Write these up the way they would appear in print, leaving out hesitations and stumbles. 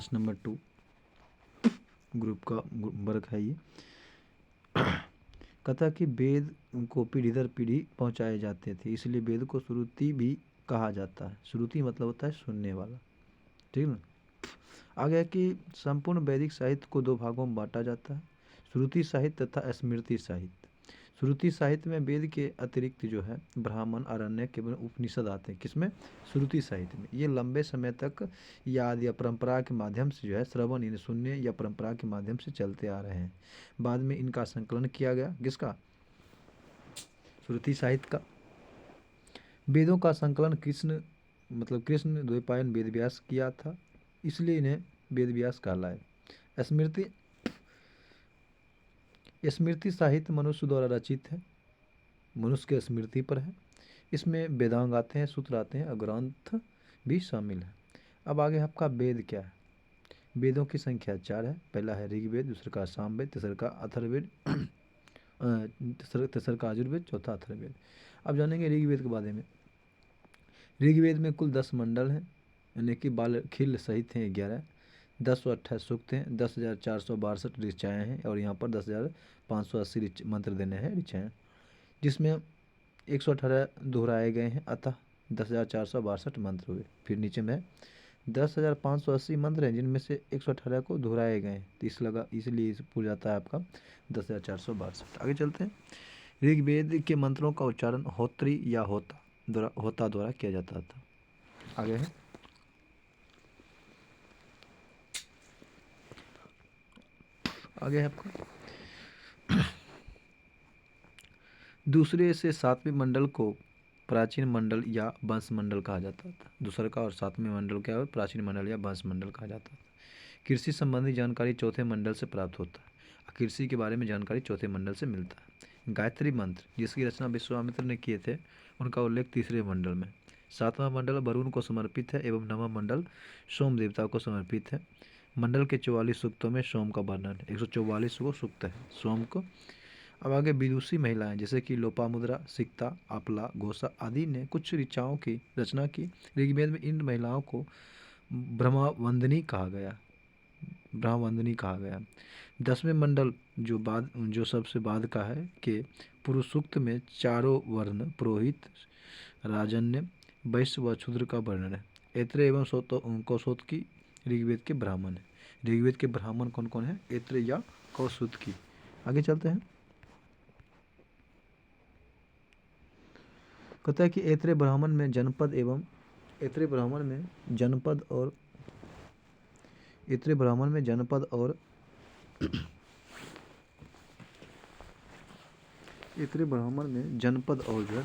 Class number 2 group का work है ये। कहता कि वेद को पीढ़ी दर पीढ़ी पहुंचाए जाते थे, इसलिए वेद को श्रुति भी कहा जाता है। श्रुति मतलब होता है सुनने वाला, ठीक ना। आगे है कि संपूर्ण वैदिक साहित्य को दो भागों में बांटा जाता है, श्रुति साहित्य तथा स्मृति साहित्य। श्रुति साहित्य में वेद के अतिरिक्त जो है ब्राह्मण, आरण्यक एवं उपनिषद आते हैं। किसमें? श्रुति साहित्य में। ये लंबे समय तक याद या परंपरा के माध्यम से जो है श्रवण यानी सुनने या परंपरा के माध्यम से चलते आ रहे हैं। बाद में इनका संकलन किया गया, किसका? श्रुति साहित्य का। वेदों का संकलन कृष्ण द्वैपायन वेद व्यास किया था, इसलिए इन्हें वेद व्यास कहलाए। स्मृति साहित्य मनुष्य द्वारा रचित है, मनुष्य के स्मृति पर है। इसमें वेदांग आते हैं, सूत्र आते हैं और ग्रंथ भी शामिल है। अब आगे आपका वेद क्या है? वेदों की संख्या 4 है। पहला है ऋग्वेद, दूसरे का सामवेद, तीसरे का अथर्ववेद, तीसरे का यजुर्वेद, चौथा अथर्ववेद। अब जानेंगे ऋग्वेद के बारे में। ऋग्वेद में कुल 10 मंडल हैं, यानी कि बाल खिल सहित हैं 11, 1028 सूक्त हैं, 10,462 ऋचाएँ हैं और यहाँ पर 10,580 मंत्र देने हैं ऋचाएँ, जिसमें 118 दोहराए गए हैं, अतः 10,462 मंत्र हुए। फिर नीचे में 10,580 मंत्र हैं जिनमें से 118 को दोहराए गए हैं, तो इसलिए पूरा जाता है आपका 10,462। आगे चलते हैं। ऋग्वेद के मंत्रों का उच्चारण होत्री या होता द्वारा किया जाता था। आगे है आपका दूसरे से सातवें मंडल को प्राचीन मंडल या वंश मंडल कहा जाता था। दूसरे का और सातवें मंडल क्या है? प्राचीन मंडल या वंश मंडल कहा जाता था। कृषि संबंधी जानकारी चौथे मंडल से प्राप्त होता है। कृषि के बारे में जानकारी चौथे मंडल से मिलता है। गायत्री मंत्र जिसकी रचना विश्वामित्र ने किए थे, उनका उल्लेख तीसरे मंडल में। सातवां मंडल वरुण को समर्पित है एवं नववां मंडल सोम देवता को समर्पित है। मंडल के 44 सूक्तों में सोम का वर्णन है। 144 वो सूक्त है सोम को। अब आगे विदुषी महिलाएं जैसे कि लोपामुद्रा, सिक्ता, आपला, घोषा आदि ने कुछ ऋचाओं की रचना की। ऋग्वेद में इन महिलाओं को ब्रह्मवंदिनी कहा गया। 10वें मंडल जो सबसे बाद का है कि पुरुष सूक्त में चारों वर्ण पुरोहित, राजन्य, वैश्य व शूद्र का वर्णन है। ऐत्रेय एवं कौशोतकी ऋग्वेद के ब्राह्मण है। ऋग्वेद के ब्राह्मण कौन कौन है? ऐत्रेय या कौशोतकी। आगे चलते हैं। कहता है कि ऐत्रेय ब्राह्मण में जनपद और जो है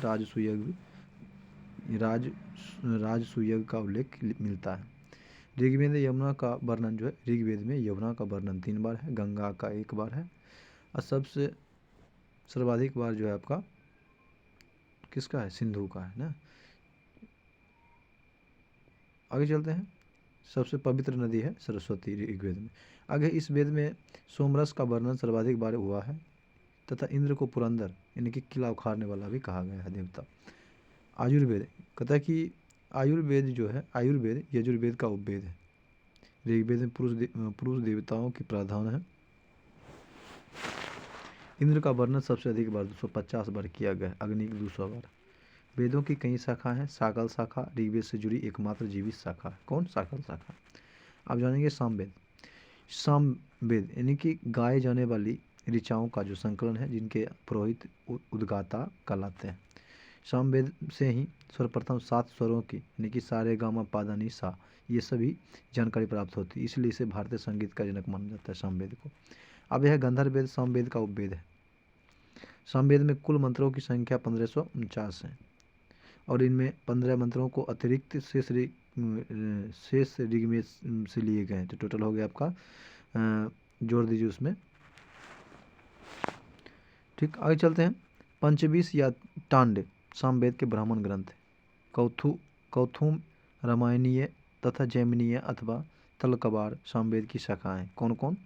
राजसूयग का उल्लेख मिलता है। ऋग्वेद में यमुना का वर्णन 3 बार है, गंगा का 1 बार है और सबसे सर्वाधिक बार जो है आपका किसका है? सिंधु का है ना। आगे चलते हैं। सबसे पवित्र नदी है सरस्वती ऋग्वेद में। आगे इस वेद में सोमरस का वर्णन सर्वाधिक बार हुआ है तथा इंद्र को पुरंदर यानी कि किला उखाड़ने वाला भी कहा गया है देवता। आयुर्वेद कहता है कि आयुर्वेद यजुर्वेद का उपवेद है। ऋग्वेद में पुरुष देवताओं की प्रावधान है। इंद्र का वर्णन सबसे अधिक बार 250 बार किया गया है, अग्नि 200 बार। वेदों की कई शाखा हैं। साकल शाखा ऋग्वेद से जुड़ी एकमात्र जीवित शाखा है। कौन? साकल शाखा। आप जानेंगे सामवेद यानी कि गाए जाने वाली ऋचाओं का जो संकलन है, जिनके पुरोहित उद्गाता कहलाते हैं। सामवेद से ही सर्वप्रथम 7 स्वरों की यानी कि सा रे गा मा पा धा नी सा ये सभी जानकारी प्राप्त होती है, इसलिए इसे भारतीय संगीत का जनक माना जाता है सामवेद को। अब यह गंधर्व वेद सामवेद का उपवेद है। सामवेद में कुल मंत्रों की संख्या 1549 है और इनमें 15 मंत्रों को अतिरिक्त शेष ऋग्वेद से लिए गए हैं, तो टोटल हो गया आपका, जोड़ दीजिए उसमें। ठीक, आगे चलते हैं। पंचवीस या टांड सामवेद के ब्राह्मण ग्रंथ है। कौथुम, रामायणीय तथा जैमिनीय अथवा तलकबार सामवेद की शाखाएं। कौन कौन?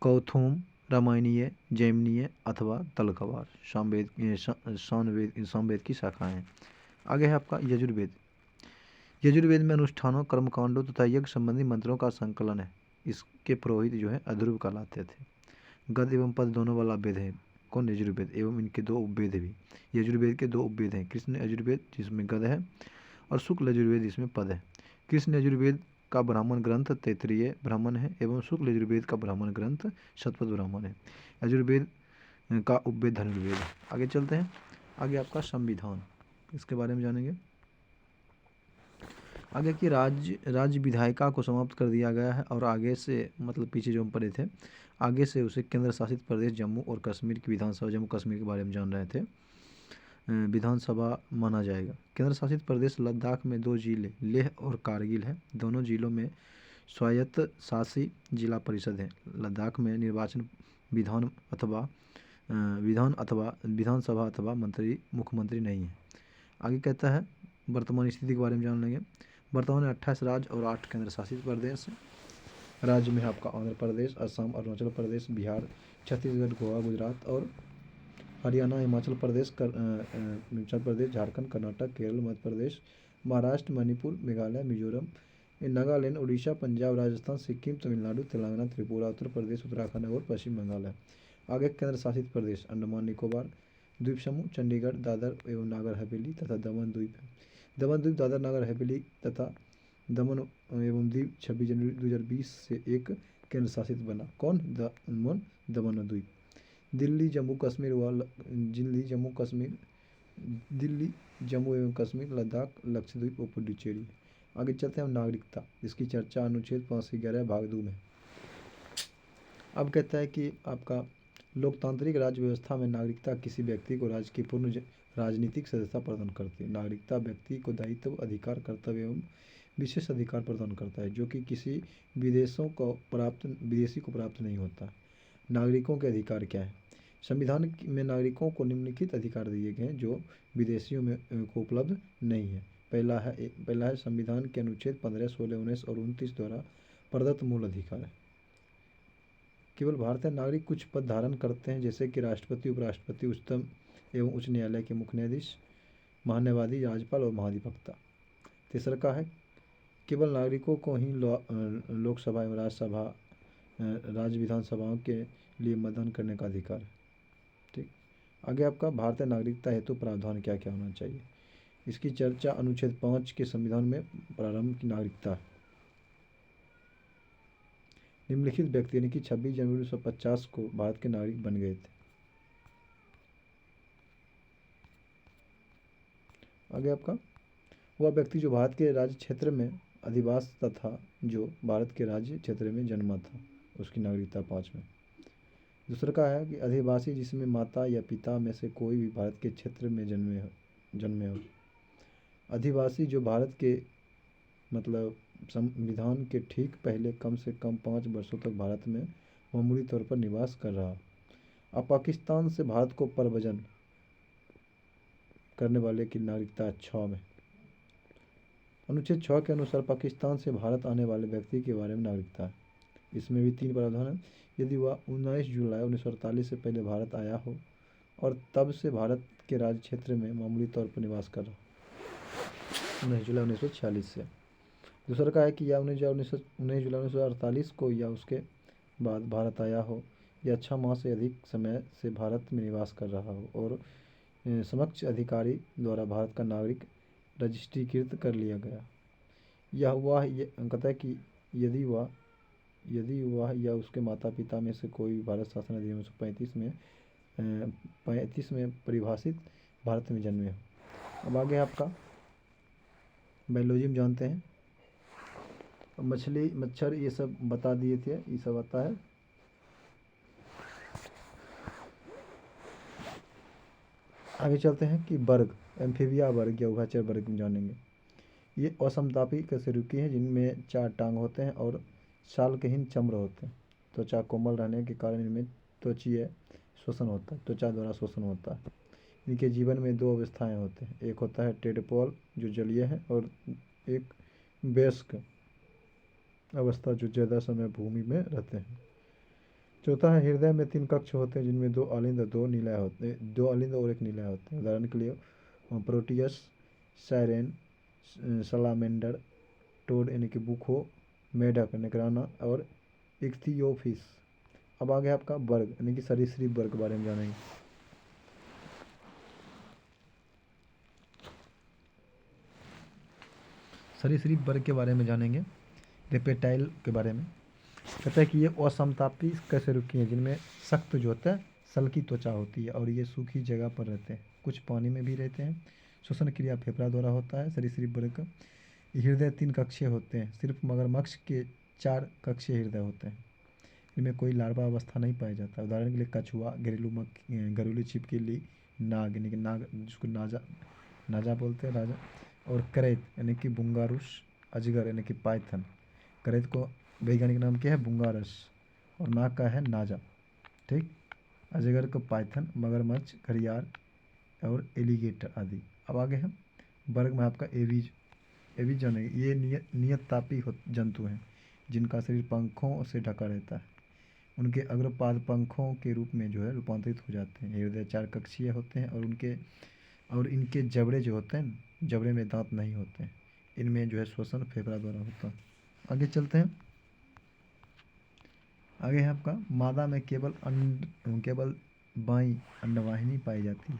कौथुम, रामायणीय, जैमिनीय अथवा तलकबार सामवेद की शाखाएं। आगे है आपका यजुर्वेद। यजुर्वेद में अनुष्ठानों, कर्मकांडों तथा यज्ञ संबंधी मंत्रों का संकलन है। इसके पुरोहित जो है अध्रुव कहलाते थे। गद एवं पद दोनों वाला वेद है कौन? यजुर्वेद। एवं इनके दो उपवेद भी। यजुर्वेद के दो उपवेद हैं, कृष्ण यजुर्वेद जिसमें गद है और शुक्ल यजुर्वेद जिसमें पद है। कृष्ण यजुर्वेद का ब्राह्मण ग्रंथ तैत्तिरीय ब्राह्मण है एवं शुक्ल यजुर्वेद का ब्राह्मण ग्रंथ शतपथ ब्राह्मण है। यजुर्वेद का उपवेद धनुर्वेद है। आगे चलते हैं। आगे आपका संविधान, इसके बारे में जानेंगे। आगे की राज्य विधायिका को समाप्त कर दिया गया है और आगे से मतलब पीछे जो हम पढ़े थे आगे से उसे केंद्र शासित प्रदेश जम्मू और कश्मीर की विधानसभा, जम्मू कश्मीर के बारे में जान रहे थे, विधानसभा माना जाएगा। केंद्र शासित प्रदेश लद्दाख में 2 जिले लेह और कारगिल है। दोनों जिलों में स्वायत्त शासी जिला परिषद है। लद्दाख में निर्वाचन विधान अथवा विधानसभा अथवा मुख्यमंत्री नहीं है। आगे कहता है वर्तमान स्थिति के बारे में जान लेंगे। वर्तमान में 28 राज्य और 8 केंद्र शासित प्रदेश है। राज्य में आपका आंध्र प्रदेश, असम, अरुणाचल प्रदेश, बिहार, छत्तीसगढ़, गोवा, गुजरात और हरियाणा, हिमाचल प्रदेश, झारखंड, कर्नाटक, केरल, मध्य प्रदेश, महाराष्ट्र, मणिपुर, मेघालय, मिजोरम, नागालैंड, उड़ीसा, पंजाब, राजस्थान, सिक्किम, तमिलनाडु, तेलंगाना, त्रिपुरा, उत्तर प्रदेश, उत्तराखंड और पश्चिम बंगाल है। आगे केंद्र शासित प्रदेश अंडमान निकोबार द्वीप समूह, चंडीगढ़, दादर एवं नागर हवेली तथा दमन द्वीप है। दमन द्वीप, दादर, नागर हवेली तथा दमन एवं दीव 26 जनवरी 2020 से एक केंद्र शासित बना। कौन? दमन द्वीप। दिल्ली, जम्मू जम्मू एवं कश्मीर, लद्दाख, लक्षद्वीप और पुडुचेरी। आगे चलते हैं हम नागरिकता, जिसकी चर्चा अनुच्छेद 5 से 11 भाग 2 में। अब कहता है कि आपका लोकतांत्रिक राज्य व्यवस्था में नागरिकता किसी व्यक्ति को राज्य की पूर्ण राजनीतिक सदस्यता प्रदान करती है। नागरिकता व्यक्ति को दायित्व, अधिकार, कर्तव्य एवं विशेष अधिकार प्रदान करता है जो कि किसी विदेशी को प्राप्त नहीं होता। नागरिकों के अधिकार क्या है? संविधान में नागरिकों को निम्नलिखित अधिकार दिए गए हैं जो विदेशियों में को उपलब्ध नहीं है। पहला है संविधान के अनुच्छेद 15, 16, 19 और 29 द्वारा प्रदत्त मूल अधिकार है। केवल भारतीय नागरिक कुछ पद धारण करते हैं जैसे कि राष्ट्रपति, उपराष्ट्रपति, उच्चतम एवं उच्च न्यायालय के मुख्य न्यायाधीश, महान्यायवादी, राज्यपाल और महाधिवक्ता। तीसरा का है केवल नागरिकों को ही लोकसभा एवं राज्य विधानसभाओं के लिए मतदान करने का अधिकार है। ठीक। आगे आपका भारतीय नागरिकता हेतु प्रावधान क्या क्या होना चाहिए, इसकी चर्चा अनुच्छेद 5 के संविधान में प्रारंभ की नागरिकता है। निम्नलिखित व्यक्ति यानी कि 26 जनवरी 1950 को भारत के नागरिक बन गए थे। आगे आपका वह व्यक्ति जो भारत के राज्य क्षेत्र में अधिवास तथा जो भारत के राज्य क्षेत्र में जन्मा था, उसकी नागरिकता 5 में। दूसरा का है कि अधिवासी जिसमें माता या पिता में से कोई भी भारत के क्षेत्र में जन्मे हो। अधिवासी जो भारत के मतलब संविधान के ठीक पहले कम से कम 5 वर्षों तक भारत में मामूली तौर पर निवास कर रहा। अब पाकिस्तान से भारत को प्रव्रजन करने वाले की नागरिकता 6 में। अनुच्छेद 6 के अनुसार पाकिस्तान से भारत आने वाले व्यक्ति के बारे में नागरिकता है। इसमें भी 3 प्रावधान है। यदि वह 19 जुलाई 1948 से पहले भारत आया हो और तब से भारत के राज्य क्षेत्र में मामूली तौर पर निवास कर रहा 19 जुलाई 1946 से। दूसरा का है कि या 19 जुलाई 1948 को या उसके बाद भारत आया हो या 6 माह से अधिक समय से भारत में निवास कर रहा हो और समक्ष अधिकारी द्वारा भारत का नागरिक रजिस्ट्रीकृत कर लिया गया। यह कहता है कि यदि वह या उसके माता पिता में से कोई भारत शासन अधिनियम 1935 में परिभाषित भारत में जन्मे हो। अब आगे आपका बायोलॉजी में जानते हैं। मछली, मच्छर ये सब बता दिए थे, ये सब आता है। आगे चलते हैं कि वर्ग, एम्फीबिया वर्ग या उभयचर वर्ग में जानेंगे। ये असमतापी कशेरुकी हैं जिनमें 4 टांग होते हैं और शालकहीन चम्र होते हैं। त्वचा कोमल रहने के कारण इनमें त्वचीय श्वसन होता है, त्वचा द्वारा श्वसन होता है। इनके जीवन में 2 अवस्थाएं होते हैं, एक होता है टेडपोल जो जलीय है और एक वयस्क अवस्था जो ज़्यादा समय भूमि में रहते हैं। चौथा है हृदय में 3 कक्ष होते हैं जिनमें 2 अलिंद और 2 निलय होते हैं, 2 अलिंद और 1 निलय होते हैं। उदाहरण के लिए प्रोटियस, साइरेन, सलामेंडर, टोड यानी कि बुखो, मेढक यानी कि राना, और इख्तियोफिस। अब आगे आपका वर्ग यानी कि सरीसृप वर्ग के बारे में जानेंगे। सरीसृप वर्ग के बारे में जानेंगे, रेप्टाइल के बारे में। कहता है कि ये असमतापी कशेरुकी हैं जिनमें सख्त जो होता है सल की त्वचा होती है और ये सूखी जगह पर रहते हैं, कुछ पानी में भी रहते हैं। श्वसन क्रिया फेफड़ा द्वारा होता है। सरीसृप वर्ग का हृदय 3 कक्षीय होते हैं, सिर्फ मगरमच्छ के 4 कक्षीय हृदय होते हैं। इनमें कोई लार्वा अवस्था नहीं पाया जाता। उदाहरण के लिए कछुआ, घरेलू छिपकली, नाग यानी कि नाग जिसको नाजा नाजा बोलते हैं राजा, और करैत यानी कि बुंगारुस, अजगर यानी कि पाइथन। करैत को वैज्ञानिक नाम क्या है? बुंगारस। और नाग का है नाजा। ठीक। अजगर को पाइथन, मगरमच्छ, घड़ियाल और एलिगेटर आदि। अब आगे हम वर्ग में आपका एवीज एवीज जानेंगे। ये नियत तापी जंतु हैं जिनका शरीर पंखों से ढका रहता है। उनके अग्रपाद पंखों के रूप में जो है रूपांतरित हो जाते हैं। हृदय 4 कक्षीय होते हैं और इनके जबड़े जो होते हैं, जबड़े में दांत नहीं होते हैं। इनमें जो है श्वसन फेफड़ा द्वारा होता है। आगे चलते हैं। आगे है आपका मादा में केवल बाईं अंडवाहिनी पाई जाती है।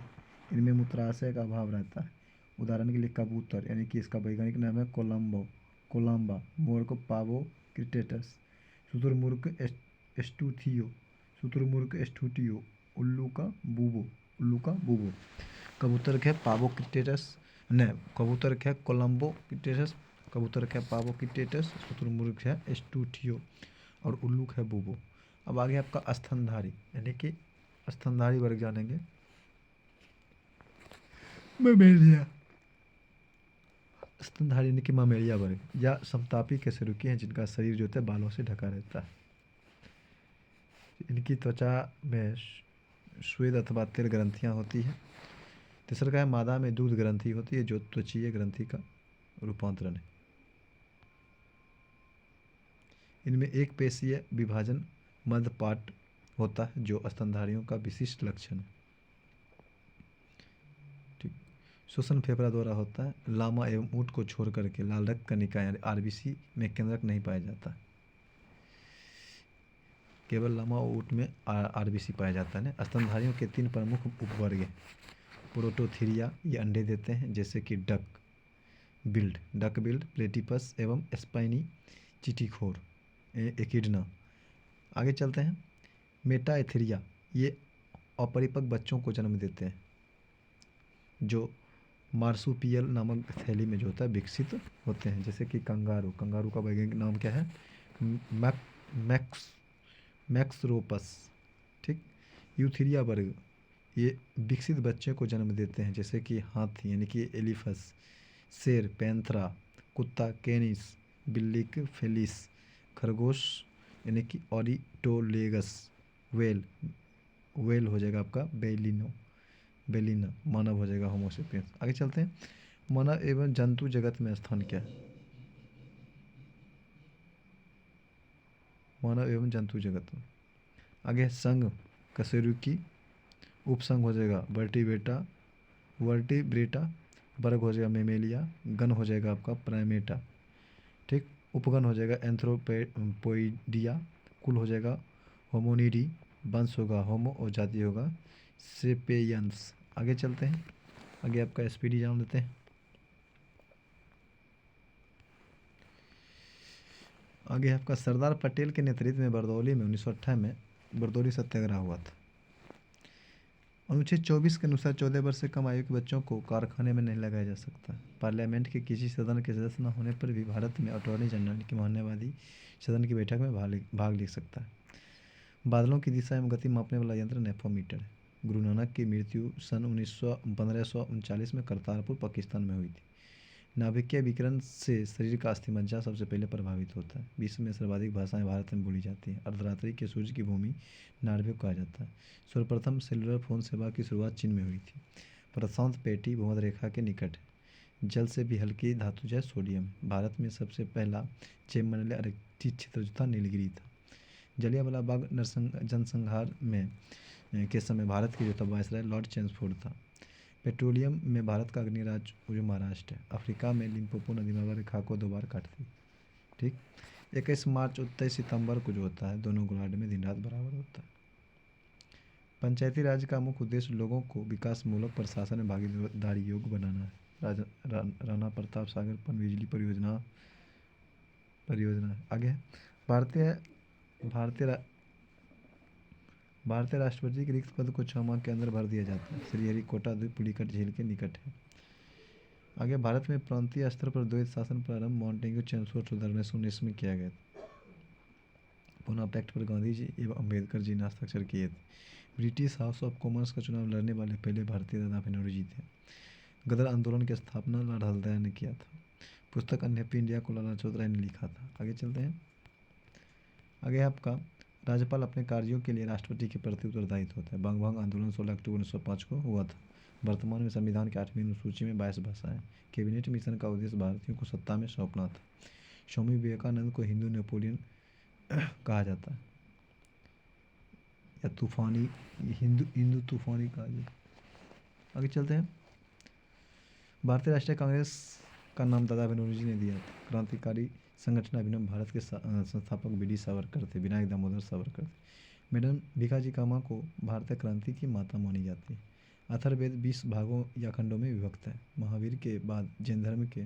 इनमें मूत्राशय का अभाव रहता है। उदाहरण के लिए कबूतर यानी कि इसका वैज्ञानिक नाम है कोलंबा, मोर को पावो क्रिटेटस, शुतुरमुर्ग एस्टूटियो, उल्लू का बूबो। कबूतर के पावो क्रिटेटस न कबूतर के कोलंबो क्रिटेटस, कबूतर के पावो क्रिटेटस, शुतुरमुर्ग है एस्टूटियो और उल्लू है बूबो। अब आगे आपका स्तनधारी यानी कि स्तनधारी वर्ग जानेंगे। ममेलिया, स्तनधारी यानी कि ममेलिया वर्ग या समतापी कशेरुकी हैं जिनका शरीर जो होता है बालों से ढका रहता है। इनकी त्वचा में श्वेत अथवा तेल ग्रंथियाँ होती हैं। तीसरा का है मादा में दूध ग्रंथि होती है जो त्वचीय ग्रंथि का रूपांतरण है। इनमें एक पेशीय विभाजन मध्यपाट होता है जो स्तनधारियों का विशिष्ट लक्षण है। ठीक। श्वसन फेफड़ा द्वारा होता है। लामा एवं ऊँट को छोड़ करके लाल रक्त कणिका यानी आरबीसी में केंद्रक नहीं पाया जाता। केवल लामा और ऊँट में आरबीसी पाया जाता है। स्तनधारियों के 3 प्रमुख उपवर्ग हैं। प्रोटोथीरिया, ये अंडे देते हैं जैसे कि डक बिल्ड, प्लेटिपस एवं स्पाइनी चिटीखोर एकिडना। आगे चलते हैं। मेटाएथेरिया, ये अपरिपक्व बच्चों को जन्म देते हैं जो मार्सुपियल नामक थैली में जो होता है विकसित होते हैं, जैसे कि कंगारू का वैज्ञानिक नाम क्या है? मैक्सरोपस। ठीक। यूथीरिया वर्ग, ये विकसित बच्चे को जन्म देते हैं जैसे कि हाथी यानी कि एलिफस, शेर पैंथरा, कुत्ता कैनिस, बिल्ली फेलिस, खरगोश यानी कि ऑरिटोलेगस, वेल हो जाएगा आपका बेलिना, मानव हो जाएगा होमोसेपियंस। आगे चलते हैं। मानव एवं जंतु जगत में स्थान क्या है? मानव एवं जंतु जगत में आगे संघ कशेरुकी, उपसंघ हो जाएगा वर्टिब्रेटा, वर्ग हो जाएगा मेमेलिया, गण हो जाएगा आपका प्राइमेटा। ठीक। उपगण हो जाएगा एंथ्रोपोइडिया, कुल हो जाएगा होमोनिडी, वंश होगा होमो और जाति होगा सेपियंस। आगे चलते हैं। आगे आपका एसपीडी जान लेते हैं। आगे आपका सरदार पटेल के नेतृत्व में बरदौली में 1958 में बरदौली सत्याग्रह हुआ था। अनुच्छेद 24 के अनुसार 14 वर्ष से कम आयु के बच्चों को कारखाने में नहीं लगाया जा सकता। पार्लियामेंट के किसी सदन के सदस्य न होने पर भी भारत में अटॉर्नी जनरल की मान्यवादी सदन की बैठक में भाग ले सकता है। बादलों की दिशा एवं गति मापने वाला यंत्र नेफोमीटर है। गुरु नानक की मृत्यु सन 1539 में करतारपुर पाकिस्तान में हुई थी। नाभिकीय विकिरण से शरीर का अस्थिमज्जा सबसे पहले प्रभावित होता है। विश्व में सर्वाधिक भाषाएं भारत में बोली जाती हैं। अर्धरात्रि के सूर्य की भूमि नार्वे कहा जाता है। सर्वप्रथम सेलुलर फोन सेवा की शुरुआत चीन में हुई थी। प्रशांत पेटी भूमध्य रेखा के निकट है। जल से भी हल्की धातु है सोडियम। भारत में सबसे पहला जैवमंडलीय आरक्षित क्षेत्र जो था नीलगिरी था। जलियांवाला बाग जनसंहार में के समय भारत के जो था वायसराय लॉर्ड चेम्सफोर्ड था। पेट्रोलियम में भारत का अग्रणी राज्य जो महाराष्ट्र है। अफ्रीका में लिम्पोपो नदी मलबा रेखा को 2 बार काटती है। ठीक। 21 मार्च 23 सितंबर को जो होता है दोनों गोलार्ध में दिन रात बराबर होता है। पंचायती राज का मुख्य उद्देश्य लोगों को विकासमूलक प्रशासन में भागीदारी योग्य बनाना है। राणा प्रताप सागर पनबिजली परियोजना आगे भारतीय भारतीय भारतीय राष्ट्रपति के रिक्त पद को 6 माह के अंदर भर दिया जाता है। श्रीहरिकोटा द्वीप पुलिकट झील के निकट है। आगे भारत में प्रांतीय स्तर पर द्वैत शासन प्रारंभ मॉन्टेग्यू चेम्सफोर्ड सुधार 1919 में किया गया था। पुनः पैक्ट पर गांधी जी एवं अम्बेडकर जी ने हस्ताक्षर किए थे। ब्रिटिश हाउस ऑफ कॉमन्स का चुनाव लड़ने वाले पहले भारतीय दादा नेहरू जी थे। गदर आंदोलन की स्थापना लाल हरदयाल ने किया था। पुस्तक अनहैप्पी इंडिया को लाला लाजपत राय ने लिखा था। आगे चलते हैं। आगे आपका राज्यपाल अपने कार्यों के लिए राष्ट्रपति के प्रति उत्तरदायित्व होता है। बंगभंग आंदोलन 16 अक्टूबर 1905 को हुआ था। वर्तमान में संविधान की 8वीं अनुसूची में 22 भाषाएं। कैबिनेट मिशन का उद्देश्य भारतीयों को सत्ता में सौंपना था। स्वामी विवेकानंद को हिंदू नेपोलियन कहा जाता है या तूफानी हिंदू तूफानी कहा जाता है। आगे चलते हैं। भारतीय राष्ट्रीय कांग्रेस का नाम दादा नेहरू जी ने दिया था। क्रांतिकारी संगठन अभिनव भारत के संस्थापक बी.डी. सावरकर थे। विनायक दामोदर सावरकर थे। मैडम भिखाजी कामा को भारतीय क्रांति की माता मानी जाती है। अथर्ववेद 20 भागों या खंडों में विभक्त है। महावीर के बाद जैन धर्म के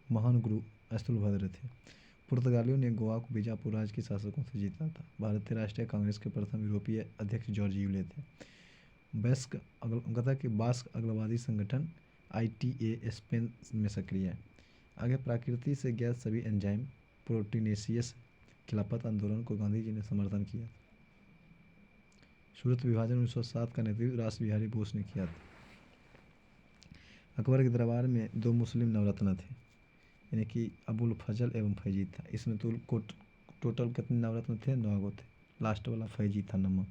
महान गुरु स्थूलभद्र थे। पुर्तगालियों ने गोवा को बीजापुर राज्य के शासकों से जीता था। भारतीय राष्ट्रीय कांग्रेस के प्रथम यूरोपीय अध्यक्ष जॉर्ज यूले थे। बास्क अगलवादी संगठन ITA स्पेन में सक्रिय है। आगे प्रकृति से ज्ञात सभी एंजाइम प्रोटीनेशियस खिलाफत आंदोलन को गांधी जी ने समर्थन किया। सूरत विभाजन 1907 का नेतृत्व रास बिहारी बोस ने किया था। अकबर के दरबार में 2 मुस्लिम नवरत्न थे, यानी कि अबुल फजल एवं फैजी था। इसमें टोटल कितने नवरत्न थे? 9 गो थे। लास्ट वाला फैजी था नम्मा।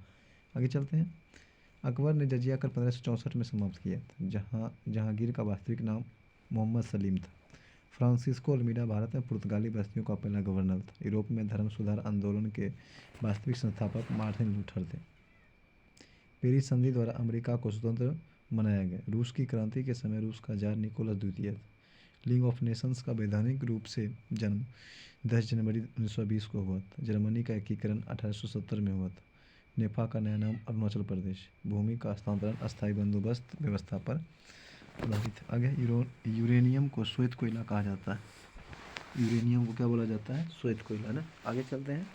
आगे चलते हैं। अकबर ने जजिया कर 1564 में समाप्त किया था। जहांगीर का वास्तविक नाम मोहम्मद सलीम था। फ्रांसिस्को अल्मीडा भारत में पुर्तगाली बस्तियों का पहला गवर्नर था। यूरोप में धर्म सुधार आंदोलन के वास्तविक संस्थापक मार्टिन लूथर थे। पेरिस संधि द्वारा अमेरिका को स्वतंत्र मनाया गया। रूस की क्रांति के समय रूस का जार निकोलस द्वितीय था। लीग ऑफ नेशंस का वैधानिक रूप से जन्म 10 जनवरी 1920 को हुआ था। जर्मनी का एकीकरण 1870 में हुआ था। नेपाल का नया नाम अरुणाचल प्रदेश। भूमि का हस्तांतरण अस्थायी बंदोबस्त व्यवस्था पर आधारित। आगे यूरेनियम को श्वेत कोयला कहा जाता है। यूरेनियम को क्या बोला जाता है? श्वेत कोयला ना। आगे चलते हैं।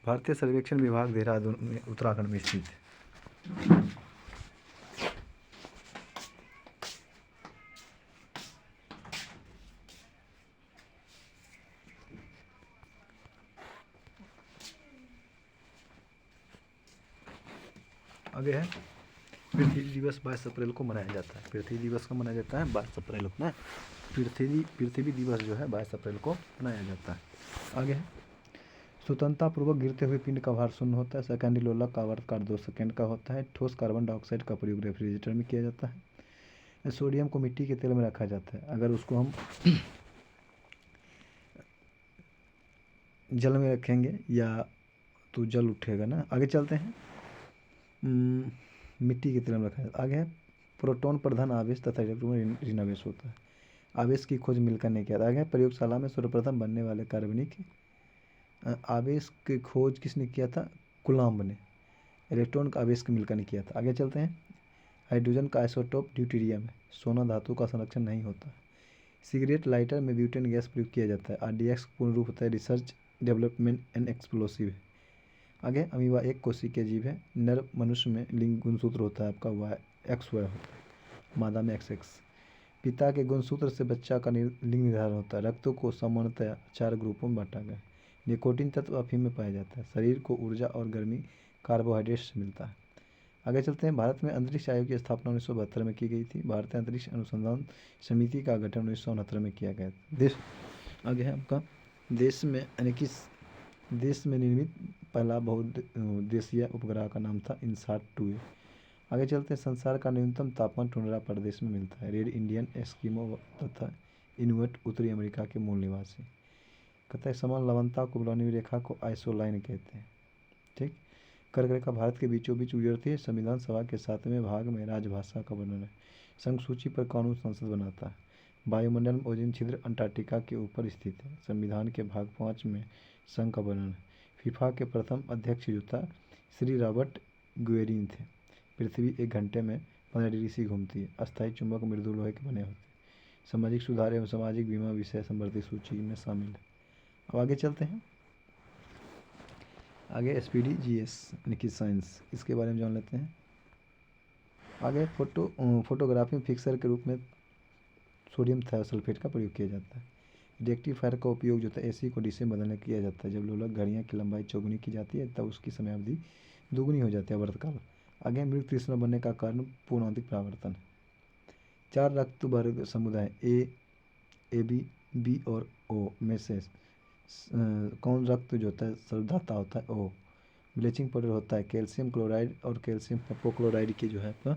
भारतीय सर्वेक्षण विभाग देहरादून में उत्तराखंड में स्थित है। आगे है पृथ्वी दिवस 22 अप्रैल को मनाया जाता है। पृथ्वी दिवस का मनाया जाता है 22 अप्रैल को ना। पृथ्वी दिवस जो है 22 अप्रैल को मनाया जाता है। आगे है स्वतंत्रता पूर्वक गिरते हुए पिंड का भार शून्य होता है। सेकेंडरी लोलक का आवर्तकाल 2 सेकंड का होता है। ठोस कार्बन डाइऑक्साइड का प्रयोग रेफ्रिजरेटर में किया जाता है। सोडियम को मिट्टी के तेल में रखा जाता है। अगर उसको हम जल में रखेंगे या तो जल उठेगा ना। आगे चलते हैं। मिट्टी के तेल में रखा जाता है। आगे है प्रोटॉन प्रधान आवेश तथा इलेक्ट्रॉन में ऋण आवेश होता है। आवेश की खोज मिल्टन ने किया था। आगे प्रयोगशाला में सर्वप्रथम बनने वाले कार्बनिक आवेश की खोज किसने किया था? कूलॉम्ब ने। इलेक्ट्रॉन का आवेश मिल्टन ने किया था। आगे चलते हैं। हाइड्रोजन का आइसोटोप ड्यूटेरियम है। सोना धातु का संरक्षण नहीं होता। सिगरेट लाइटर में ब्यूटेन गैस प्रयोग किया जाता है। RDX पूर्ण रूप होता है रिसर्च डेवलपमेंट एंड एक्सप्लोसिव है। आगे अमीबा एक कोशिकीय जीव है। नर मनुष्य में लिंग गुणसूत्र होता है आपका XY होता है। मादा में XX। पिता के गुणसूत्र से बच्चा का लिंग निर्धारण होता है। रक्त को सामान्यतः 4 ग्रुपों में बांटा गया है। निकोटीन तत्व अफीम में पाया जाता है। शरीर को ऊर्जा और गर्मी कार्बोहाइड्रेट से मिलता है। आगे चलते हैं। भारत में अंतरिक्ष आयोग की स्थापना 1972 में की गई थी। भारतीय अंतरिक्ष अनुसंधान समिति का गठन 1969 में किया गया था। आगे है आपका देश में निर्मित पहला बहुउद्देशीय उपग्रह का नाम था इनसाट 2A। आगे चलते हैं। संसार का न्यूनतम तापमान टुंड्रा प्रदेश में मिलता है। रेड इंडियन एस्किमो तथा इनुइट उत्तरी अमेरिका के मूल निवासी। कहता है समान लवणता को बुलाने वाली रेखा को आइसोलाइन कहते हैं। ठीक। कर्क भारत के बीचों बीच गुजरती है। संविधान सभा के 7वें भाग में राजभाषा का वर्णन है। संघ सूची पर कानून संसद बनाता है। वायुमंडल में ओजोन छिद्र अंटार्कटिका के ऊपर स्थित है। संविधान के भाग 5 में संघ का वर्णन है। फीफा के प्रथम अध्यक्ष जो था श्री रॉबर्ट गुएरीन थे। पृथ्वी 1 घंटे में 15 डिग्री से घूमती है। अस्थायी चुंबक मृदु लोहे के बने होते हैं। सामाजिक सुधार एवं सामाजिक बीमा विषय संवर्धित सूची में शामिल है। अब आगे चलते हैं। आगे SPDGS यानी कि साइंस, इसके बारे में जान लेते हैं। आगे फोटोग्राफी में फिक्सर के रूप में सोडियम थायोसल्फेट का प्रयोग किया जाता है। रेक्टिफायर का उपयोग जो था AC को DC में बदलने किया जाता है। जब लोलक घड़ियाँ की लंबाई चौगुनी की जाती है तब उसकी समयावधि दोगुनी हो जाती है, वर्तकाल। आगे मृग तृष्णा बनने का कारण पूर्णांतिक परावर्तन। 4 रक्त वर्ग समुदाय AB, B और O में से कौन रक्त जो होता है सर्वधाता होता है? O। ब्लीचिंग पाउडर होता है कैल्शियम क्लोराइड और कैल्शियम हाइपोक्लोराइड की जो है आपका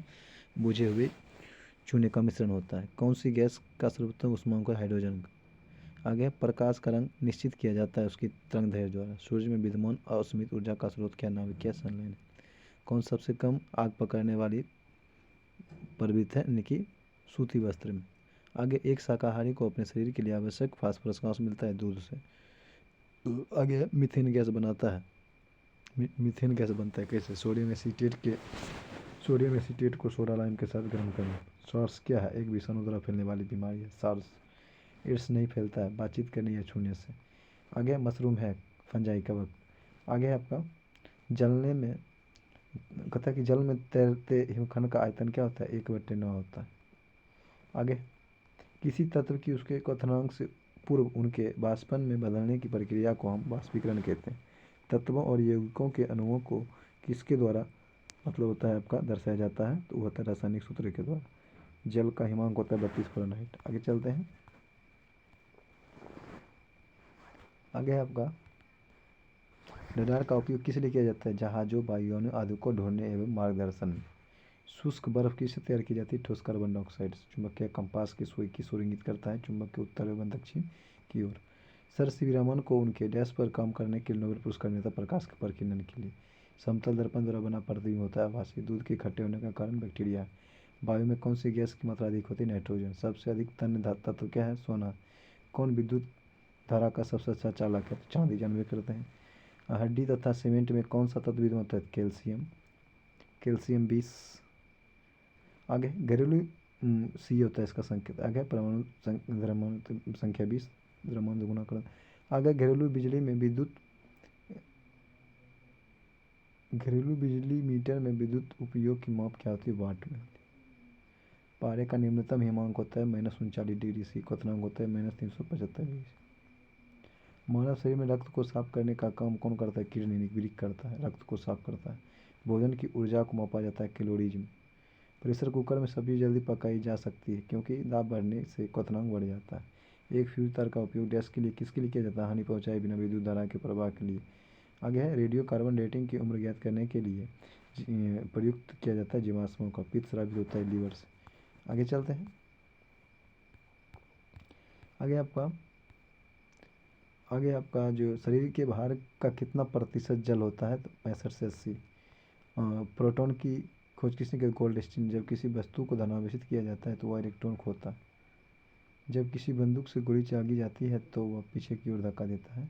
बुझे हुए चूने का मिश्रण होता है। कौन सी गैस का सर्वोत्तम ऊष्मांक है? हाइड्रोजन का। आगे प्रकाश का रंग निश्चित किया जाता है उसकी तरंगदैर्घ्य द्वारा। सूर्य में विद्यमान असीमित ऊर्जा का स्रोत क्या? नाभिकीय संलयन है। कौन सबसे कम आग पकड़ने वाली परबित है? यानी कि सूती वस्त्र में। आगे एक शाकाहारी को अपने शरीर के लिए आवश्यक फास्फोरस कहाँ से मिलता है? दूध से। आगे मीथेन गैस बनाता है। मीथेन गैस बनता है कैसे? सोडियम एसीटेट को सोडा लाइम के साथ गर्म करना। सार्स क्या है? एक विषाणु द्वारा फैलने वाली बीमारी है सार्स। एड्स नहीं फैलता है बातचीत करने या छूने से। आगे मशरूम है फंजाई कवक। आगे आपका जलने में कहता है कि जल में तैरते हिमखंड का आयतन क्या होता है? 1/9 होता है। आगे किसी तत्व की उसके क्वथनांक से पूर्व उनके वाष्पन में बदलने की प्रक्रिया को हम वाष्पीकरण कहते हैं। तत्वों और यौगिकों के अणुओं को किसके द्वारा मतलब होता है आपका दर्शाया जाता है? तो वो होता है रासायनिक सूत्र के द्वारा। जल का हिमांक होता है 32 फ़ारेनहाइट। आगे चलते हैं। आगे आपका रडार का उपयोग किस लिए किया जाता है? जहाजों, वायुयानों आदि को ढूंढने एवं मार्गदर्शन में। शुष्क बर्फ किससे तैयार की जाती है? ठोस कार्बन डाइऑक्साइड से। चुंबकीय कंपास की सुई की ओर इंगित करता है? चुंबक के उत्तर एवं दक्षिण की ओर। सर सीवी रमन को उनके डैश पर काम करने के लिए नोबेल पुरस्कार मिला था? प्रकाश के प्रकीर्णन के लिए। समतल दर्पण द्वारा बना प्रतिबिंब होता है आभासी। दूध के इकट्ठे होने का कारण बैक्टीरिया है। वायु में कौन सी गैस की मात्रा अधिक होती है? नाइट्रोजन। सबसे अधिक तन्य तत्व क्या है? सोना। कौन विद्युत धारा का सबसे अच्छा चालक है? तो चांदी। जानवे करते हैं। हड्डी तथा सीमेंट में कौन सा तत्व विद्यमान होता है? कैल्शियम 20। आगे घरेलू C होता है इसका संकेत। आगे परमाणु द्रव्यमान संख्या 20 द्रव्यमान दुगुना कर। आगे घरेलू बिजली मीटर में विद्युत उपयोग की माप क्या होती है? वाट में। पारे का निम्नतम हिमांक होता है -39°C। क्वथनांक होता है -375°C। मानव शरीर में रक्त को साफ करने का काम कौन करता है? किडनी वृक्क करता है, रक्त को साफ करता है। भोजन की ऊर्जा को मापा जाता है कैलोरीज में। प्रेशर कुकर में सब्जी जल्दी पकाई जा सकती है क्योंकि दाब बढ़ने से क्वथनांक बढ़ जाता है। एक फ्यूज तार का उपयोग डैश के लिए किसके लिए किया जाता है? हानि पहुंचाए बिना विद्युत धारा के प्रवाह के लिए। आगे है रेडियो कार्बन डेटिंग की उम्र ज्ञात करने के लिए प्रयुक्त किया जाता है जीवाश्मों का। पित्त स्रावित होता है लीवर से। आगे चलते हैं। आगे आपका जो शरीर के बाहर का कितना प्रतिशत जल होता है? तो 65 से 80। प्रोटॉन की खोज किसने की? गोल्डस्टीन। जब किसी वस्तु को धनावेशित किया जाता है तो वह इलेक्ट्रॉन खोता है। जब किसी बंदूक से गोली चलाई जाती है तो वह पीछे की ओर धक्का देता है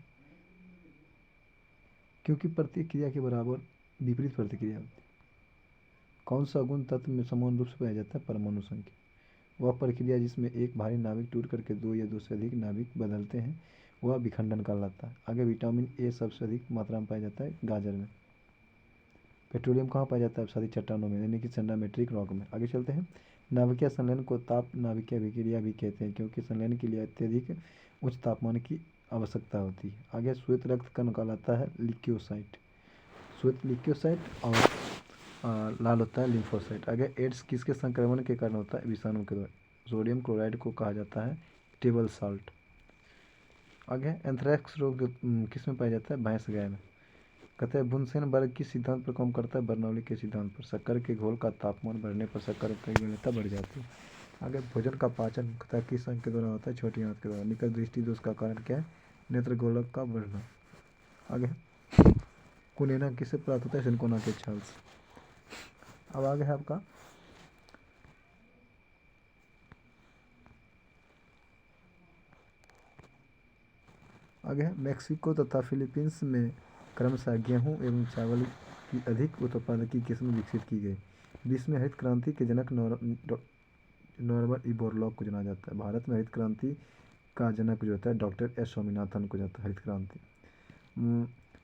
क्योंकि प्रतिक्रिया के बराबर विपरीत प्रतिक्रिया होती है। कौन सा गुण तत्व में समान रूप से पाया जाता है? परमाणु संख्या। वह प्रक्रिया जिसमें एक भारी नाभिक टूट करके 2 या 2 से अधिक नाभिक बदलते हैं वह विखंडन कहलाता है। आगे विटामिन A सबसे अधिक मात्रा में पाया जाता है गाजर में। पेट्रोलियम कहाँ पाया जाता है? सादी चट्टानों में यानी कि सेंडामेट्रिक रॉक में। आगे चलते हैं। नाभिकीय संलयन को ताप नाभिकीय अभिक्रिया भी कहते हैं क्योंकि संलयन के लिए अत्यधिक उच्च तापमान की आवश्यकता होती है। आगे श्वेत रक्त कण कहलाता है ल्यूकोसाइट। श्वेत ल्यूकोसाइट और लाल होता है लिम्फोसाइट। आगे एड्स किसके संक्रमण के कारण होता है? विषाणु के द्वारा। सोडियम क्लोराइड को कहा जाता है टेबल साल्ट। आगे एंथ्रेक्स रोग किस में पाया जाता है? भैंस गाय में। कहते हैं बुनसेन वर्ग किस सिद्धांत पर काम करता है? बर्नौली के सिद्धांत पर। शक्कर के घोल का तापमान बढ़ने पर शक्कर की घनत्व बढ़ जाती है। आगे भोजन का पाचन कहता है किस अंग के द्वारा होता है? छोटी आंत के द्वारा। निकट दृष्टि दोष का कारण क्या है? नेत्र गोलक का बढ़ना। आगे कुनेना किससे प्राप्त होता है? सिनकोना के छाल से। अब आगे है आपका आगे है मैक्सिको तथा फिलीपींस में क्रमशः गेहूं एवं चावल की अधिक उत्पादक किस्म विकसित की गई। विश्व में हरित क्रांति के जनक नॉर्मन ई बोरलॉग को जाना जाता है। भारत में हरित क्रांति का जनक जो होता है डॉक्टर एस स्वामीनाथन को जाता है। हरित क्रांति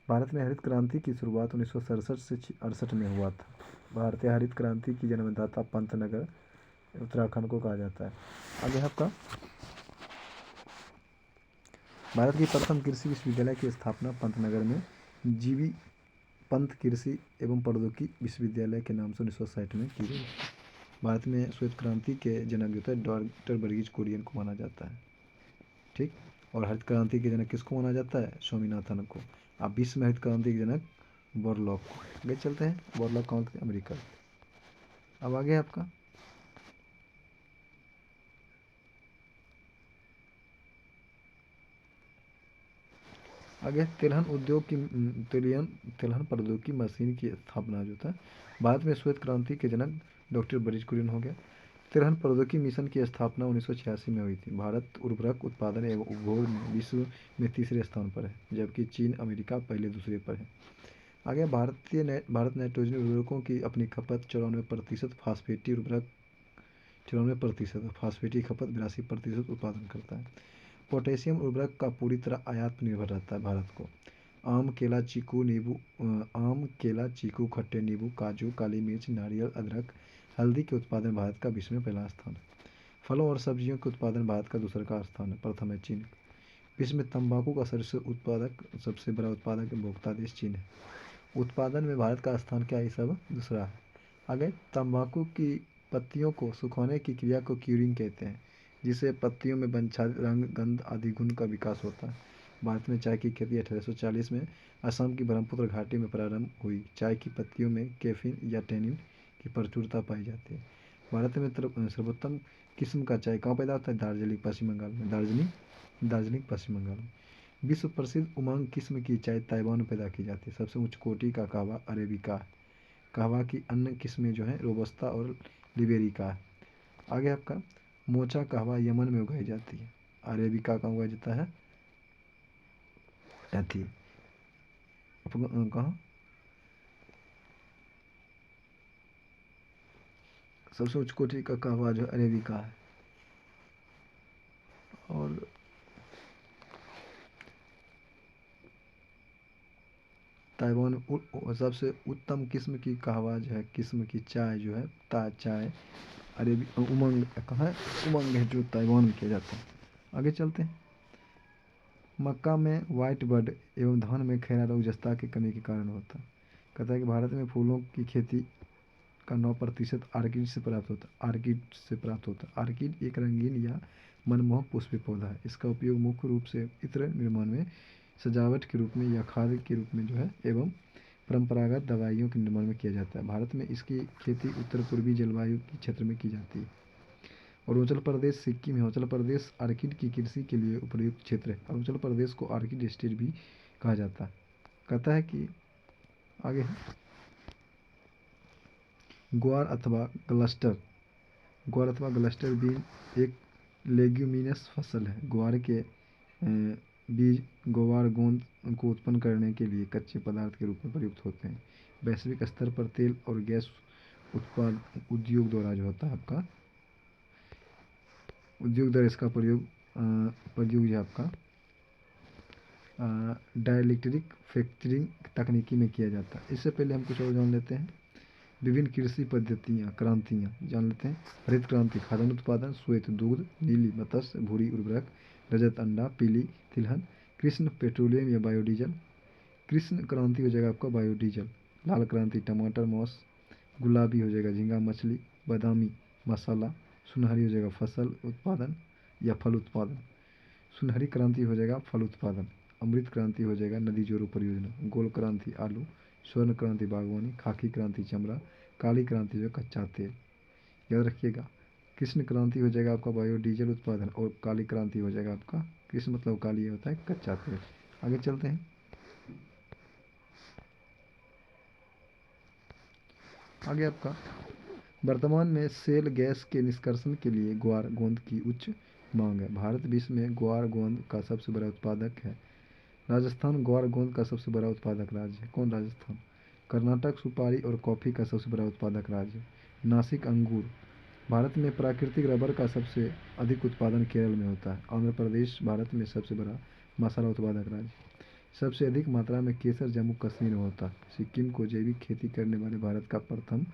भारत में हरित क्रांति की शुरुआत 1967 से 68 में हुआ था। भारतीय हरित क्रांति की जन्मदाता पंतनगर उत्तराखंड को कहा जाता है। आगे आपका भारत की प्रथम कृषि विश्वविद्यालय की स्थापना पंतनगर में जीवी पंत कृषि एवं प्रौद्योगिकी विश्वविद्यालय के नाम से 1960 में की गई। भारत में श्वेत क्रांति के जनक जो है डॉक्टर वर्गीज कुरियन को माना जाता है। ठीक। और हरित क्रांति के जनक किसको माना जाता है? स्वामीनाथन को। अब विश्व में हरित क्रांति के जनक बोरलॉग को। आगे चलते हैं। बोरलॉग कौन थे? अमेरिका। अब आगे आपका आगे तिलहन उद्योग की तिलहन प्रौद्योगिकी मशीन की स्थापना जो था भारत में श्वेत क्रांति के जनक डॉक्टर वर्गीज कुरियन हो गया। तिलहन प्रौद्योगिकी मिशन की स्थापना 1986 में हुई थी। भारत उर्वरक उत्पादन एवं उपभोग में विश्व में तीसरे स्थान पर है, जबकि चीन अमेरिका पहले दूसरे पर है। आगे भारत नाइट्रोजन उर्वरकों की अपनी खपत 94%, फास्फेटी उर्वरक 94%, फास्फेटी खपत 82% उत्पादन करता है। पोटेशियम उर्वरक का पूरी तरह आयात पर निर्भर रहता है भारत को। आम केला चीकू खट्टे नींबू काजू काली मिर्च नारियल अदरक हल्दी के उत्पादन भारत का विश्व में पहला स्थान है। फलों और सब्जियों के उत्पादन भारत का दूसरा का स्थान है, प्रथम है चीन। विश्व में तंबाकू का सबसे बड़ा उत्पादक उपभोक्ता देश चीन है। उत्पादन में भारत का स्थान क्या है? सब दूसरा है। आगे तंबाकू की पत्तियों को सुखाने की क्रिया को क्यूरिंग कहते हैं, जिससे पत्तियों में बंछाद रंग गंध आदि गुण का विकास होता है। भारत में चाय की खेती 1840 में असम की ब्रह्मपुत्र घाटी में प्रारंभ हुई। चाय की पत्तियों में कैफीन या टैनिन की प्रचुरता पाई जाती है। भारत में सर्वोत्तम किस्म का चाय कहाँ पैदा होता है? दार्जिलिंग पश्चिम बंगाल में। दार्जिलिंग पश्चिम बंगाल में। विश्व प्रसिद्ध उमांग किस्म की चाय ताइवान में पैदा की जाती है। सबसे उच्च कोटि का कहवा अरेबिका है। कहवा की अन्य किस्में जो हैं रोबस्ता और लिबेरिका है। आगे आपका मोचा कहवा यमन में उगाई जाती है। अरेबिका कहाँ उगाया जाता है? कहाँ? सबसे उच्च कोटि का कहवा जो अरेबिका है। और ताइवान सबसे उत्तम किस्म की कहवा जो है किस्म की चाय जो है चाय अरेबी उमंग कहाँ है? उमंग है जो ताइवान में किया जाता है। आगे चलते हैं। मक्का में वाइट बर्ड एवं धान में खैरा रोग जस्ता की कमी के कारण होता है। कहता है कि भारत में फूलों की खेती का 9% आर्किड से प्राप्त होता है। आर्किड एक रंगीन या मनमोहक पुष्पीय पौधा है। इसका उपयोग मुख्य रूप से इत्र निर्माण में, सजावट के रूप में या खाद्य के रूप में जो है एवं परंपरागत दवाइयों के निर्माण में किया जाता है। भारत में इसकी खेती उत्तर पूर्वी जलवायु के क्षेत्र में की जाती है। अरुणाचल प्रदेश, सिक्किम, हिमाचल प्रदेश आर्किड की कृषि के लिए उपयुक्त क्षेत्र है। अरुणाचल प्रदेश को आर्किड स्टेट भी कहा जाता है। कहता है कि आगे ग्वार अथवा क्लस्टर बीन एक लेग्यूमिनस फसल है। ग्वार के बीज ग्वार गोंद को उत्पन्न करने के लिए कच्चे पदार्थ के रूप में प्रयुक्त होते हैं। वैश्विक स्तर पर तेल और गैस उत्पाद उद्योग द्वारा जो होता है आपका उद्योग द्वारा इसका प्रयोग जो आपका डाइलेक्ट्रिक फैक्टरिंग तकनीकी में किया जाता है। इससे पहले हम कुछ और जान लेते हैं। विभिन्न कृषि पद्धतियाँ क्रांतियाँ जान लेते हैं। हरित क्रांति खाद्यान्न उत्पादन, श्वेत दूध, नीली मत्स्य, भूरी उर्वरक, रजत अंडा, पीली तिलहन, कृष्ण पेट्रोलियम या बायोडीजल। कृष्ण क्रांति हो जाएगा आपका बायोडीजल। लाल क्रांति टमाटर मांस, गुलाबी हो जाएगा झींगा मछली, बादामी मसाला, सुनहरी हो जाएगा फसल उत्पादन या फल उत्पादन। सुनहरी क्रांति हो जाएगा फल उत्पादन। अमृत क्रांति हो जाएगा नदी जोड़ो परियोजना। गोल्ड क्रांति आलू, स्वर्ण क्रांति बागवानी, खाकी क्रांति चमड़ा, काली क्रांति जो कच्चा तेल। याद रखिएगा। कृष्ण क्रांति हो जाएगा आपका बायोडीजल उत्पादन और काली क्रांति हो जाएगा आपका कृष्ण मतलब काली होता है कच्चा तेल। आगे चलते हैं। आगे आपका वर्तमान में शेल गैस के निष्कर्षण के लिए ग्वार गोंद की उच्च मांग है। भारत विश्व में ग्वार गोंद का सबसे बड़ा उत्पादक है। राजस्थान ग्वार गोंद का सबसे बड़ा उत्पादक राज्य है। कौन? राजस्थान। कर्नाटक सुपारी और कॉफ़ी का सबसे बड़ा उत्पादक राज्य है। नासिक अंगूर। भारत में प्राकृतिक रबर का सबसे अधिक उत्पादन केरल में होता है। आंध्र प्रदेश भारत में सबसे बड़ा मसाला उत्पादक राज्य। सबसे अधिक मात्रा में केसर जम्मू कश्मीर में होता है। सिक्किम को जैविक खेती करने वाले भारत का प्रथम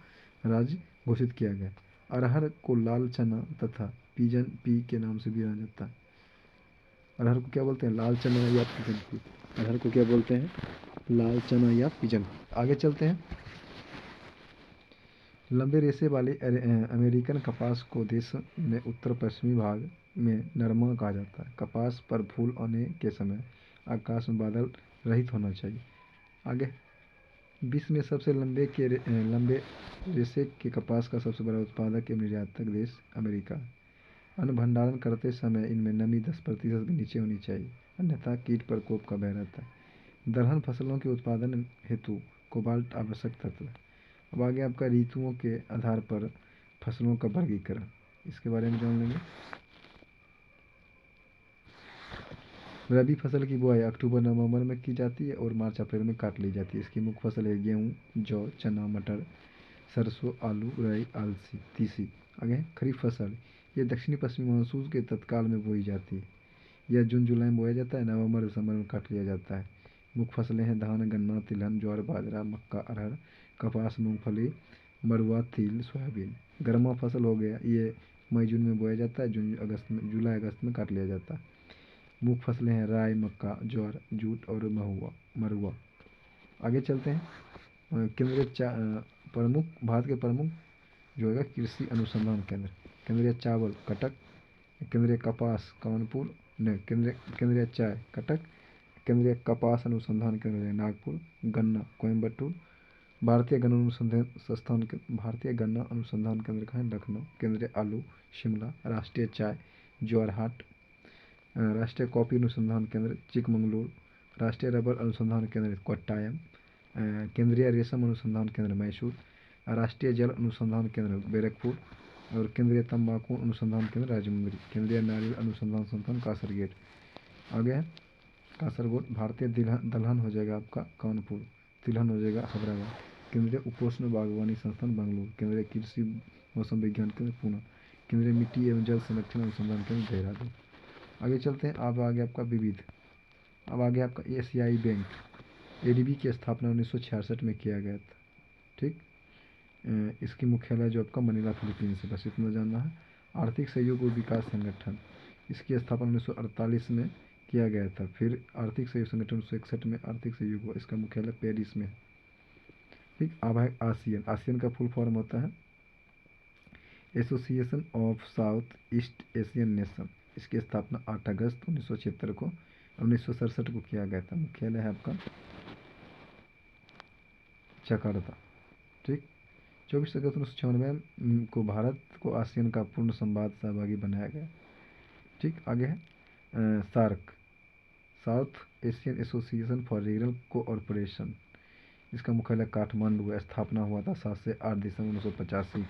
राज्य घोषित किया गया। अरहर को लाल चना तथा पिजन पी के नाम से भी जाना जाता है। अरहर को क्या बोलते हैं? लाल चना या पिजन पी। अरहर को क्या बोलते हैं? लाल चना या पिजन। आगे चलते हैं। लंबे रेशे वाले अमेरिकन कपास को देश में उत्तर पश्चिमी भाग में नरमा कहा जाता है। कपास पर फूल आने के समय आकाश में बादल रहित होना चाहिए। आगे विश्व में सबसे लंबे रेशे के कपास का सबसे बड़ा उत्पादक एवं निर्यातक देश अमेरिका है। अन्न भंडारण करते समय इनमें नमी 10% भी नीचे होनी चाहिए, अन्यथा कीट प्रकोप का भय रहता है। दलहन फसलों के उत्पादन हेतु कोबाल्ट आवश्यक तत्व है। अब आगे आपका ऋतुओं के आधार पर फसलों का वर्गीकरण, इसके बारे में जान लेंगे। रबी फसल की बुआई अक्टूबर नवंबर में की जाती है और मार्च अप्रैल में काट ली जाती है। इसकी मुख्य फसल है गेहूँ, जौ, चना, मटर, सरसों, आलू, राई, अलसी, तीसी। आगे खरीफ फसल, ये दक्षिणी पश्चिमी मानसून के तत्काल में बोई जाती है। यह जून जुलाई में बोया जाता है, नवंबर दिसंबर में काट लिया जाता है। मुख्य फसलें हैं धान, गन्ना, तिलहन, ज्वार, बाजरा, मक्का, अरहर, कपास, मूंगफली, मरुआ, तिल, सोयाबीन। गर्मा फसल हो गया, ये मई जून में बोया जाता है, जुलाई अगस्त में काट लिया जाता है। मुख्य फसलें हैं राई, मक्का, ज्वार, जूट और मरुआ। आगे चलते हैं। केंद्रीय प्रमुख भारत के प्रमुख जो है कृषि अनुसंधान केंद्र, केंद्रीय चावल कटक, केंद्रीय कपास कानपुर, नहीं केंद्रीय चाय कटक, केंद्रीय कपास अनुसंधान केंद्र नागपुर, गन्ना कोयम्बटूर, भारतीय गन्ना अनुसंधान केंद्र का है लखनऊ, केंद्रीय आलू शिमला, राष्ट्रीय चाय जोरहाट, राष्ट्रीय कॉफी अनुसंधान केंद्र चिकमंगलूर, राष्ट्रीय रबर अनुसंधान केंद्र कोट्टायम, केंद्रीय रेशम अनुसंधान केंद्र मैसूर, राष्ट्रीय जल अनुसंधान केंद्र बैरकपुर और केंद्रीय तंबाकू अनुसंधान केंद्र राजमुंदरी, केंद्रीय नारियल अनुसंधान संस्थान कासरगेट। आगे है कासरगोड। भारतीय दलहन हो जाएगा आपका कानपुर, तिलहन हो जाएगा हैदराबाद, केंद्रीय उपोष्ण बागवानी संस्थान बेंगलुरु, केंद्रीय कृषि मौसम विज्ञान केंद्र पुणे, केंद्रीय मिट्टी एवं जल संरक्षण अनुसंधान केंद्र देहरादून। आगे चलते हैं। अब आगे आपका विविध। अब आगे आपका एशियाई बैंक, एडीबी की स्थापना 1966 में किया गया था। ठीक। इसकी मुख्यालय जो आपका मनीला फिलीपींस है, बस इतना जानना है। आर्थिक सहयोग और विकास संगठन, इसकी स्थापना 1948 में किया गया था। फिर आर्थिक सहयोग संगठन 1961 में आर्थिक सहयोग हुआ, इसका मुख्यालय पेरिस में है। ठीक। अब है आसियन। आसियन का फुल फॉर्म होता है association of south east Asian nation. इसकी स्थापना 8 अगस्त 1967 को किया गया था। मुख्यालय है आपका जकार्ता। ठीक। 24 अगस्त 1996 को भारत को आसियान का पूर्ण संवाद सहभागी बनाया गया। ठीक। आगे है SAARC, South Asian association for regional cooperation. इसका मुख्यालय काठमांडू है। स्थापना हुआ था 7 से 8 दिसंबर 1985।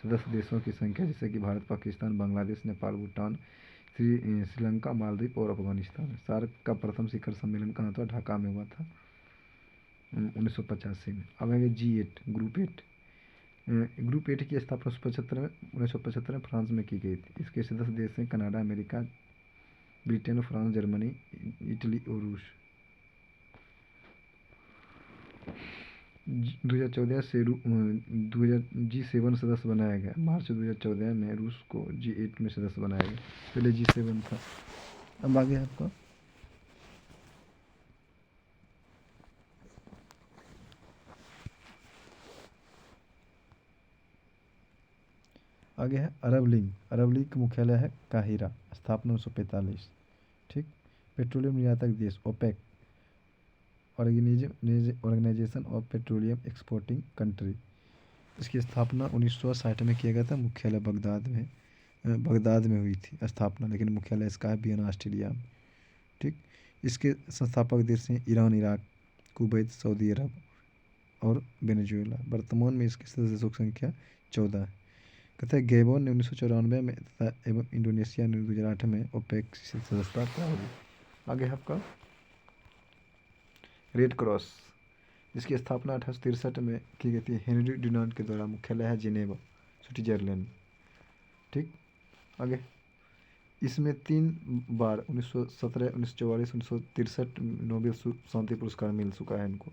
सदस्य देशों की संख्या जैसे कि भारत, पाकिस्तान, बांग्लादेश, नेपाल, भूटान, श्रीलंका, मालदीव और अफगानिस्तान। सार्क का प्रथम शिखर सम्मेलन कहाँ था? ढाका में हुआ था 1985 में। अब आगे G8 ग्रुप 8। ग्रुप 8 की स्थापना 1975 में फ्रांस में की गई थी। इसके सदस्य देश हैं Canada, America, Britain, France, Germany, Italy और रूस। 2014 से G7 सदस्य बनाया गया। मार्च 2014 में रूस को G8 में सदस्य बनाया गया, पहले G7 था। अब आगे आपका आगे है अरब लीग। अरब लीग का मुख्यालय है काहिरा। स्थापना 1945। ठीक। पेट्रोलियम निर्यातक देश OPEC, organisation of petroleum exporting country. इसकी स्थापना 1960 में किया गया था। मुख्यालय बगदाद में हुई थी स्थापना, लेकिन मुख्यालय इसका है वियना, ऑस्ट्रेलिया में। ठीक। इसके संस्थापक देश हैं ईरान, इराक, कुवैत, सऊदी अरब और वेनेजुएला। वर्तमान में इसकी सदस्य देशों की संख्या 14 है। कहता है गैबोन ने 1994 में तथा एवं इंडोनेशिया ने 2008 में ओपेक की सदस्यता प्राप्त की। आगे आपका रेड क्रॉस, जिसकी स्थापना 1863 में की गई थी हेनरी डुनांट के द्वारा। मुख्यालय है जिनेवा, स्विट्जरलैंड। ठीक, आगे इसमें 3 बार 1917, 1944, 1963 नोबेल शांति पुरस्कार मिल चुका है इनको।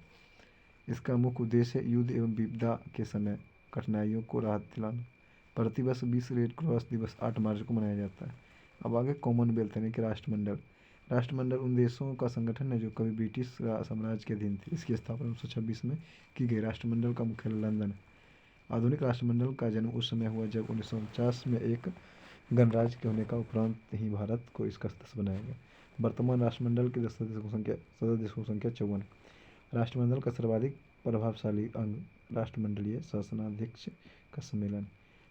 इसका मुख्य उद्देश्य है युद्ध एवं विपदा के समय कठिनाइयों को राहत दिलाना। प्रतिवर्ष विश्व रेड क्रॉस दिवस 8 मार्च को मनाया जाता है। अब आगे कॉमनवेल्थ यानी कि राष्ट्रमंडल। राष्ट्रमंडल उन देशों का संगठन है जो कभी ब्रिटिश साम्राज्य के अधीन थे। इसकी स्थापना 1926 में की गई। राष्ट्रमंडल का मुख्यालय लंदन है। आधुनिक राष्ट्रमंडल का जन्म उस समय हुआ जब 1949 में एक गणराज्य के होने का उपरांत ही भारत को इसका सदस्य बनाया गया। वर्तमान राष्ट्रमंडल के सदस्य देशों की संख्या 54 है। राष्ट्रमंडल का सर्वाधिक प्रभावशाली अंग राष्ट्रमंडलीय शासनाध्यक्ष का सम्मेलन।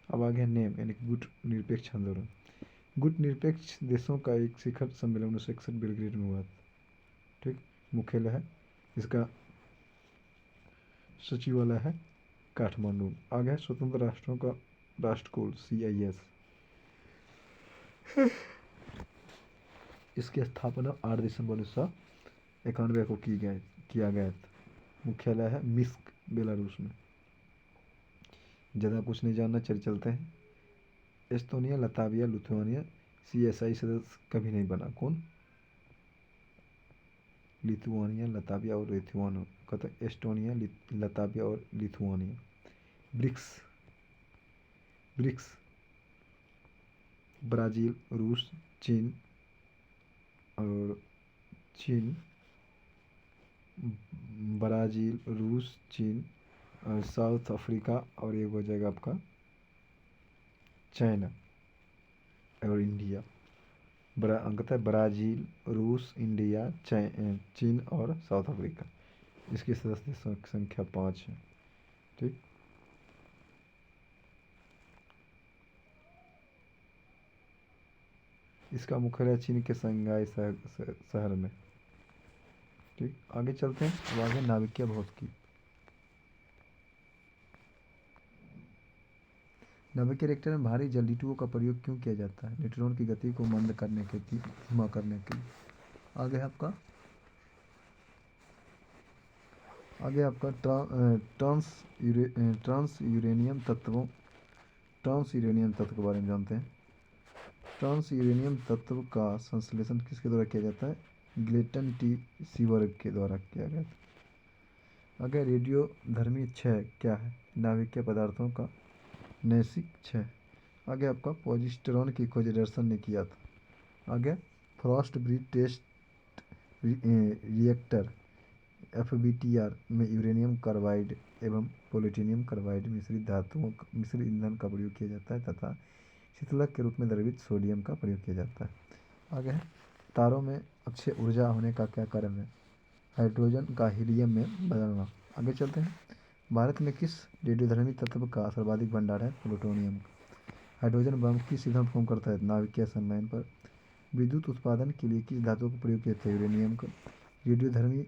अब आगे नेम यानी गुट निरपेक्ष आंदोलन। गुट निरपेक्ष देशों का एक शिखर सम्मेलन 1961 बेलग्रेड में हुआ था। ठीक, मुख्यालय है इसका सचिवालय है काठमांडू। आगे है स्वतंत्र राष्ट्रों का राष्ट्रकुल CIS। इसकी स्थापना 8 दिसंबर 1991 को किया गया था। मुख्यालय है मिन्स्क, बेलारूस में। ज़्यादा कुछ नहीं जानना, चलते हैं। एस्टोनिया, लताविया, लिथुआनिया CSI सदस्य कभी नहीं बना। कौन? लिथुआनिया, लताविया और लिथुआनिया। कहते हैं एस्टोनिया, लताविया और लिथुआनिया। ब्रिक्स ब्राज़ील, रूस, चीन ब्राज़ील, रूस, चीन और साउथ अफ्रीका और एक हो जाएगा आपका चाइना और इंडिया। कहता है ब्राज़ील, रूस, इंडिया, चीन और साउथ अफ्रीका। इसकी सदस्य देशों की संख्या 5 है। ठीक, इसका मुख्यालय चीन के शंघाई शहर में। ठीक, आगे चलते हैं। अब आगे नाभिकीय भौतिकी। नाभिकीय रिएक्टर में भारी जल लीटुओं का प्रयोग क्यों किया जाता है? न्यूट्रॉन की गति को मंद करने के लिए, धीमा करने के लिए। आगे आपका ट्रांस यूरेनियम तत्व के बारे में जानते हैं। ट्रांस यूरेनियम तत्व का संश्लेषण किसके द्वारा किया जाता है? ग्लेटन T. सीबर्ग के द्वारा किया गया था। आगे रेडियोधर्मी क्षय क्या है? नाभिकीय पदार्थों का नैसर्गिक क्षय। आगे आपका पॉजिट्रॉन की खोज एंडरसन ने किया था। आगे frost breed test reactor FBTR में यूरेनियम कार्बाइड एवं प्लूटोनियम कार्बाइड मिश्र ईंधन का प्रयोग किया जाता है तथा शीतलक के रूप में द्रवित सोडियम का प्रयोग किया जाता है। आगे है तारों में अक्षय ऊर्जा होने का क्या कारण है? हाइड्रोजन का हीलियम में बदलना। आगे चलते हैं। भारत में किस रेडियोधर्मी तत्व का सर्वाधिक भंडार है? प्लूटोनियम का। हाइड्रोजन बम किस ईंधन फॉर्म करता है? नाभिकीय संलयन पर। विद्युत उत्पादन के लिए किस धातु का प्रयोग किया था? यूरेनियम का। रेडियोधर्मी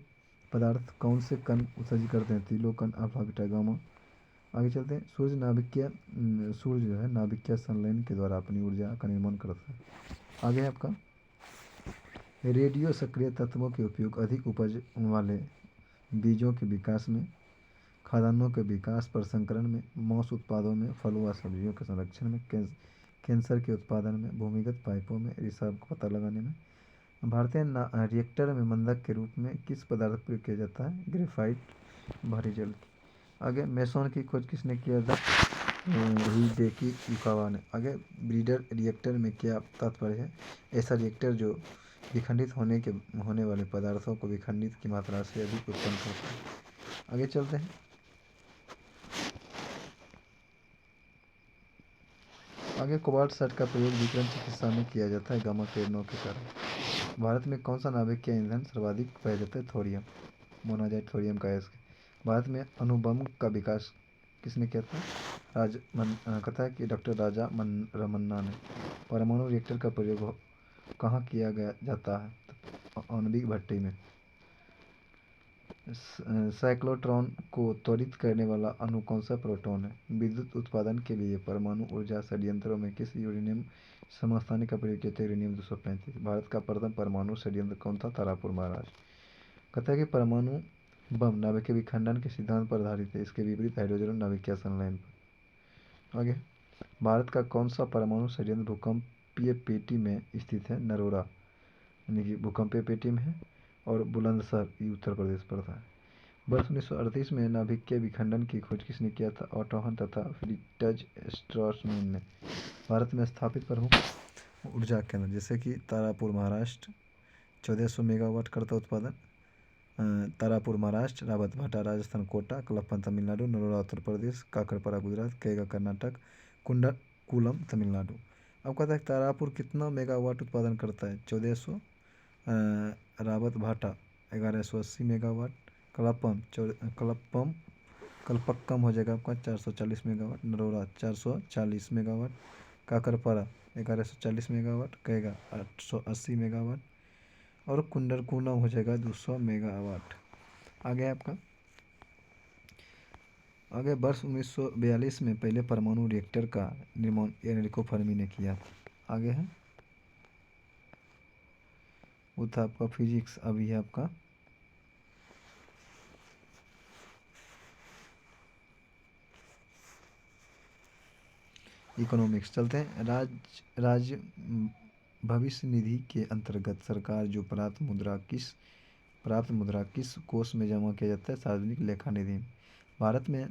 पदार्थ कौन से कण उत्सर्जित करते हैं? तीनों कण, अल्फा, बीटा, गामा। आगे चलते हैं। सूर्य जो है नाभिकीय संलयन के द्वारा अपनी ऊर्जा का निर्माण करता है। आगे आपका रेडियो सक्रिय तत्वों के उपयोग अधिक उपज वाले बीजों के विकास में, खाद्यान्नों के विकास, प्रसंस्करण में, मांस उत्पादों में, फलों व सब्जियों के संरक्षण में, कैंसर के उत्पादन में, भूमिगत पाइपों में, रिसाव का पता लगाने में। भारतीय रिएक्टर में मंदक के रूप में किस पदार्थ का प्रयोग किया जाता है? ग्रेफाइट, भारी जल की। आगे मेसोन की खोज किसने किया था? हिडेकी युकावा ने। आगे ब्रीडर रिएक्टर में क्या तात्पर्य है? ऐसा रिएक्टर जो विखंडित होने वाले पदार्थों को विखंडित की मात्रा से अधिक उत्पन्न करता है। आगे चलते हैं। आगे कोबाल्ट 60 का प्रयोग विकिरण चिकित्सा में किया जाता है गामा किरणों के कारण। भारत में कौन सा नाभिकीय ईंधन सर्वाधिक पाया जाता है? थोरियम, मोनाजाइट थोरियम का है। भारत में अणुबम का विकास किसने किया था? कहता है कि डॉक्टर राजा रमन्ना ने। परमाणु रिएक्टर का प्रयोग कहाँ किया जाता है? आणविक भट्टी में। साइक्लोट्रॉन को त्वरित करने वाला अणु कौन सा? प्रोटॉन है। विद्युत उत्पादन के लिए परमाणु ऊर्जा संयंत्रों में किस यूरेनियम समस्थानिक का प्रयोग किया था? यूरेनियम 235। भारत का प्रथम परमाणु संयंत्र कौन था? तारापुर महाराष्ट्र। कहता है कि परमाणु बम नाभिकीय विखंडन के सिद्धांत पर आधारित है, इसके विपरीत हाइड्रोजन नाभिकीय संलयन पर। आगे, भारत का कौन सा परमाणु संयंत्र भूकंपीय पेटी में स्थित है? नरोरा यानी कि भूकंपीय पेटी में है, और बुलंदशहर ये उत्तर प्रदेश पड़ता है। वर्ष 1938 में नाभिकीय विखंडन की खोज किसने किया था? ऑटो हन तथा फ्रिट्ज स्ट्रासमैन ने। भारत में स्थापित प्रमुख ऊर्जा केंद्र जैसे कि तारापुर महाराष्ट्र 1400 मेगावाट करता उत्पादन, तारापुर महाराष्ट्र, रावत भाटा राजस्थान, कोटा, कलप्पन तमिलनाडु, नरोरा उत्तर प्रदेश, काकरपारा गुजरात, कैगा कर्नाटक, कुंडकुलम तमिलनाडु। अब कहता है तारापुर कितना मेगावाट उत्पादन करता है? 1400, रावत भाटा 1180 मेगावाट, कलपक्कम हो जाएगा आपका 440 megawatt, Narora 440 megawatt, Kakrapar 1140 megawatt, Kaiga 880 megawatt, और कुंडरकुलम हो जाएगा 200 मेगावाट। आगे आपका वर्ष 1942 में पहले परमाणु रिएक्टर का निर्माण एनरिको फर्मी ने किया था। आगे है वो था आपका फिजिक्स। अभी है आपका इकोनॉमिक्स। चलते हैं। राज्य भविष्य निधि के अंतर्गत सरकार जो प्राप्त मुद्रा किस कोष में जमा किया जाता है? सार्वजनिक लेखा निधि। भारत में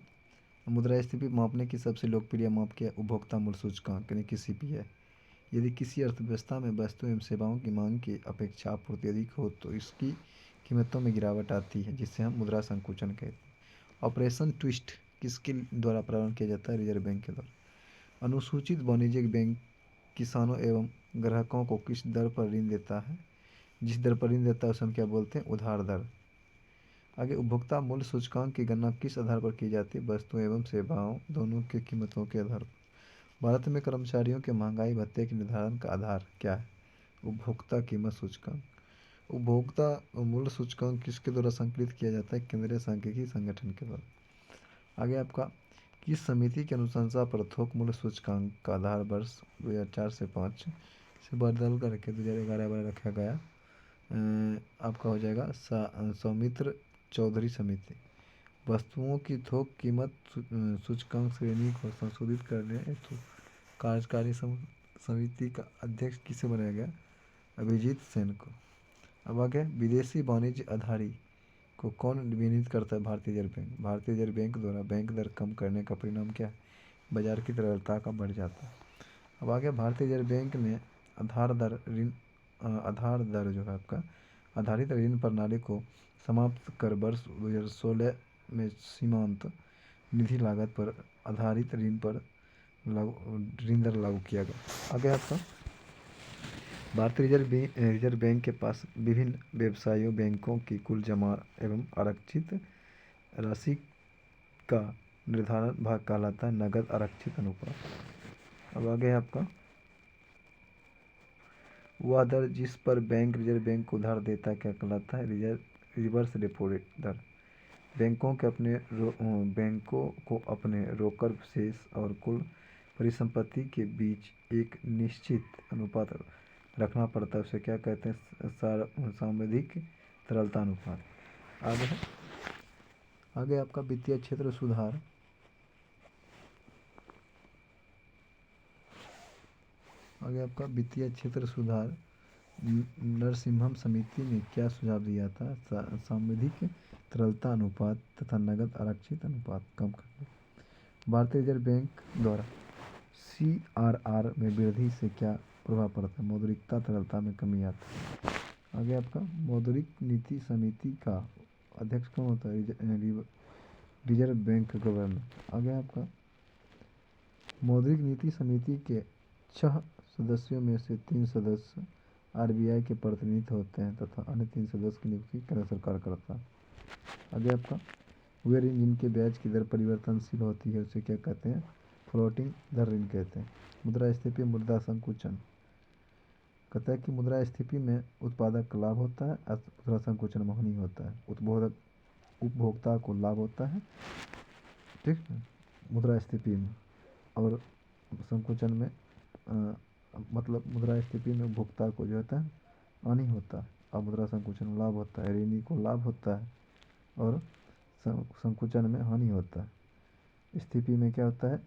मुद्रास्फीति मापने की सबसे लोकप्रिय माप क्या है? उपभोक्ता मूल्य सूचकांक यानी कि सीपीआई। यदि किसी अर्थव्यवस्था में वस्तुओं एवं सेवाओं की मांग की अपेक्षा आपूर्ति अधिक हो तो इसकी कीमतों में गिरावट आती है, जिससे हम मुद्रा संकुचन कहते हैं। ऑपरेशन ट्विस्ट किसके द्वारा प्रारंभ किया जाता है? रिजर्व बैंक के द्वारा। अनुसूचित वाणिज्यिक बैंक किसानों एवं ग्राहकों को किस दर पर ऋण देता है? जिस दर पर ऋण देता है उसे हम क्या बोलते हैं? उधार दर। आगे, उपभोक्ता मूल्य सूचकांक की गणना किस आधार पर की जाती है? वस्तुओं एवं सेवाओं दोनों की कीमतों के आधार पर। भारत में कर्मचारियों के महंगाई भत्ते के निर्धारण का आधार क्या है? उपभोक्ता कीमत सूचकांक। उपभोक्ता मूल्य सूचकांक किसके द्वारा संकलित किया जाता है? केंद्रीय सांख्यिकी संगठन के द्वारा। आगे आपका किस समिति की अनुशंसा पर थोक मूल्य सूचकांक का आधार वर्ष 2004 से 5 से बदल करके 2011-12 रखा गया? आपका हो जाएगा सौमित्र चौधरी समिति। वस्तुओं की थोक कीमत सूचकांक श्रेणी को संशोधित करने हेतु कार्यकारी समिति का अध्यक्ष किसे बनाया गया? अभिजीत सेन को। अब आगे, विदेशी वाणिज्य आधारी को कौन विनियमित करता है? भारतीय रिजर्व बैंक। भारतीय रिजर्व बैंक द्वारा बैंक दर कम करने का परिणाम क्या है? बाजार की तरलता का बढ़ जाता है। अब आगे, भारतीय रिजर्व बैंक ने आधार दर जो है आपका आधारित ऋण प्रणाली को समाप्त कर वर्ष 2016 में सीमांत निधि लागत पर आधारित ऋण दर लागू किया गया। आगे आपका भारतीय रिजर्व बैंक के पास विभिन्न व्यवसायियों बैंकों की कुल जमा एवं आरक्षित राशि का निर्धारण भाग कहलाता है नगद आरक्षित अनुपात। अब आगे आपका वह दर जिस पर रिजर्व बैंक को उधार देता है क्या कहलाता है? रिवर्स रेपो दर। बैंकों को अपने रोकड़ शेष और कुल परिसंपत्ति के बीच एक निश्चित अनुपात रखना पड़ता है, उसे क्या कहते हैं? सावधिक तरलता अनुपात। आगे आपका वित्तीय क्षेत्र सुधार। नरसिम्हम समिति ने क्या सुझाव दिया था? सावधिक तरलता अनुपात तथा नगद आरक्षित अनुपात कम करने। भारतीय रिजर्व बैंक द्वारा CRR में वृद्धि से क्या प्रभाव पड़ता है? मौद्रिकता तरलता में कमी आती है। आगे आपका मौद्रिक नीति समिति का अध्यक्ष कौन होता है? Reserve bank governor. आगे आपका मौद्रिक नीति समिति के 6 सदस्यों में से 3 सदस्य RBI के प्रतिनिधि होते हैं तथा अन्य 3 सदस्य की नियुक्ति केंद्र सरकार करता है। आगे आपका वे ऋण जिनके ब्याज की दर परिवर्तनशील होती है उसे क्या कहते हैं? फ्लोटिंग दर ऋण कहते हैं। मुद्रास्फीति मुद्रा संकुचन। कहता है कि मुद्रास्फीति में उत्पादक का लाभ होता है, मुद्रा संकुचन में हानि होता है। उपभोक्ता को लाभ होता है, ठीक है, मुद्रास्फीति में। और संकुचन में मतलब मुद्रास्फीति में उपभोक्ता को जो होता है हानि होता है, और मुद्रा संकुचन में लाभ होता है। ऋणी को लाभ होता है और संकुचन में हानि होता है। स्थिति में क्या होता है,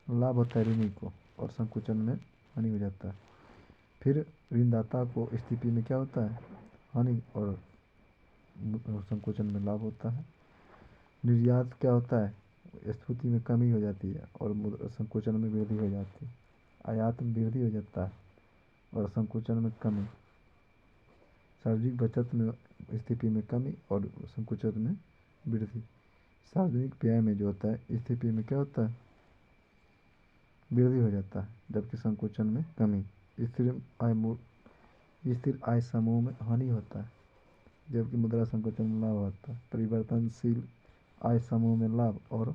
लाभ होता है ऋणी को और संकुचन में हानि हो जाता है। फिर ऋणदाता को स्थिति में क्या होता है, हानि, और संकुचन में लाभ होता है। निर्यात क्या होता है, स्फूर्ति में कमी हो जाती है और संकुचन में वृद्धि हो जाती है। आयात में वृद्धि हो जाता है और संकुचन में कमी। सार्वजनिक बचत में स्थिति में कमी और संकुचन में वृद्धि। सार्वजनिक व्यय में जो होता है स्थिति में क्या होता है, वृद्धि हो जाता है, जबकि संकुचन में कमी। स्थिर आय समूह में हानि होता है, जबकि मुद्रा संकुचन में लाभ होता है। परिवर्तनशील आय समूह में लाभ और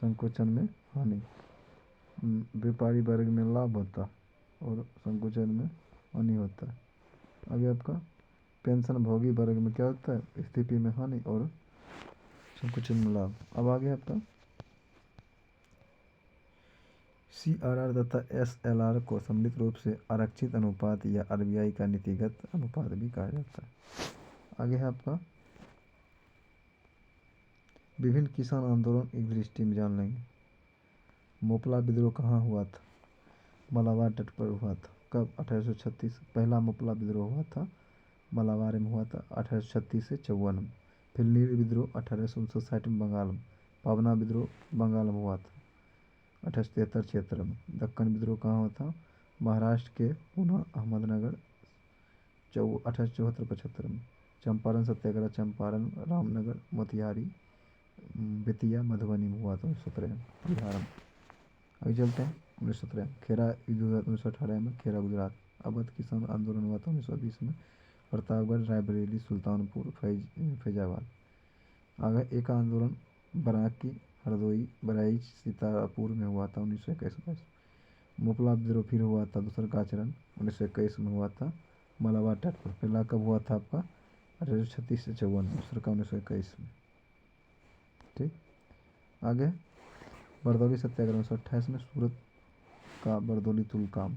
संकुचन में हानि। व्यापारी वर्ग में लाभ होता है और संकुचन में हानि होता है। आगे आपका पेंशन भोगी वर्ग में क्या होता है, स्थिति में हानि और संकुचन में लाभ। अब आगे आपका CRR तथा SLR को सम्मिलित रूप से आरक्षित अनुपात या RBI का नीतिगत अनुपात भी कहा जाता है। आगे है आपका विभिन्न किसान आंदोलन एक दृष्टि में जान लेंगे। मोपला विद्रोह कहाँ हुआ था, मलाबार तट पर हुआ था। कब, 1836। पहला मोपला विद्रोह हुआ था मलाबार में हुआ था 1836 से 54 में। फिर नील विद्रोह 1859 में बंगाल में। पावना विद्रोह बंगाल में हुआ था 1873-76 में। दक्कन विद्रोह कहाँ हुआ था, महाराष्ट्र के पूना, अहमदनगर 1874-75 में। चंपारण सत्याग्रह चंपारण, रामनगर, मोतिहारी, बेतिया, मधुबनी में हुआ था 1917 में, बिहार में। आगे चलते हैं 1917 में। खेरा युद्ध 1918 में, खेरा गुजरात। अवध किसान आंदोलन हुआ था 1920 में, प्रतापगढ़, रायबरेली, सुल्तानपुर, फैजाबाद। आगे एक आंदोलन बराकी, हरदोई, बहराइच, सीतापुर में हुआ था 1921 में। मोपला विद्रोह फिर हुआ था दूसरा का चरण 1921 में हुआ था मलाबार तट पर। पहला कब हुआ था आपका 1836 से 54 में, दूसरा का 1921 में, ठीक। आगे बरदौली सत्याग्रह 1928 में, सूरत का बरदौली तुलकाम।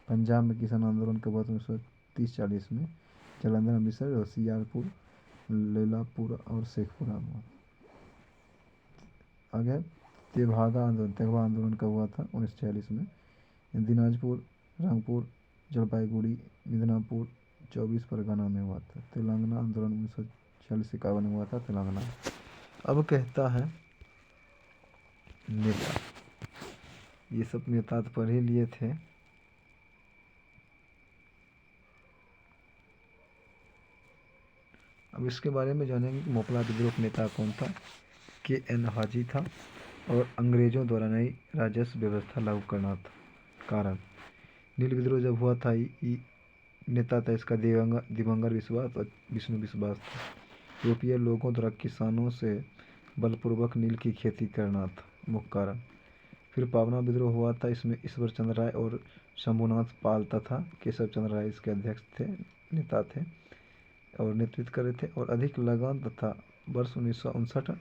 पंजाब में किसान आंदोलन कब हुआ था 1930-40 में, जालंधर, अमृतसर, होशियारपुर, लैलापुर और शेखपुरा में। आगे तेभागा आंदोलन कब हुआ था 1946 में, दिनाजपुर, रंगपुर, जलपाईगुड़ी, मिदनापुर 24 परगना में हुआ था। तेलंगाना आंदोलन 1946-51 में हुआ था तेलंगाना। अब कहता है नेता, ये सब नेता तो पढ़ ही लिए थे। अब इसके बारे में जानेंगे कि मोपला विद्रोह नेता कौन था। KN हाजी था और अंग्रेजों द्वारा नई राजस्व व्यवस्था लागू करना था कारण। नील विद्रोह जब हुआ था नेता था इसका दिवंगर विश्वास और विष्णु विश्वास था। यूरोपीय लोगों द्वारा किसानों से बलपूर्वक नील की खेती करना था मुख्य कारण। फिर पावना विद्रोह हुआ था, इसमें ईश्वर चंद्र राय और शंभुनाथ पाल तथा केशव चंद्र राय इसके अध्यक्ष थे, नेता थे और नेतृत्व कर रहे थे। और अधिक लगान तथा वर्ष 1959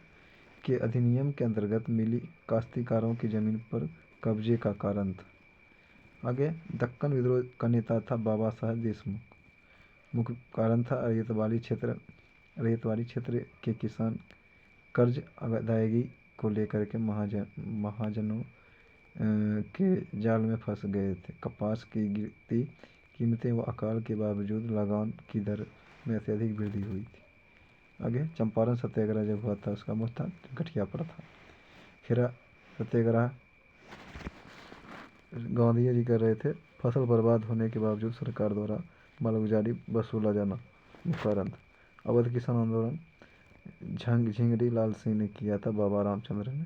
के अधिनियम के अंतर्गत मिली काश्तकारों की जमीन पर कब्जे का कारण था। आगे दक्कन विद्रोह का नेता था बाबा साहेब देशमुख। मुख्य कारण था रैयतवाड़ी क्षेत्र के किसान कर्ज अदायगी को लेकर के महाजनों के जाल में फंस गए थे। कपास की गिरती कीमतें व अकाल के बावजूद लगान की दर में अत्यधिक वृद्धि हुई थी। आगे चंपारण सत्याग्रह जब हुआ था उसका मुख्य था गठिया पर था। खेरा सत्याग्रह गांधी जी कर रहे थे। फसल बर्बाद होने के बावजूद सरकार द्वारा मालगुजारी वसूला जाना मुख्य कारण था। अवध किसान आंदोलन झिंगड़ी लाल सिंह ने किया था, बाबा रामचंद्र ने।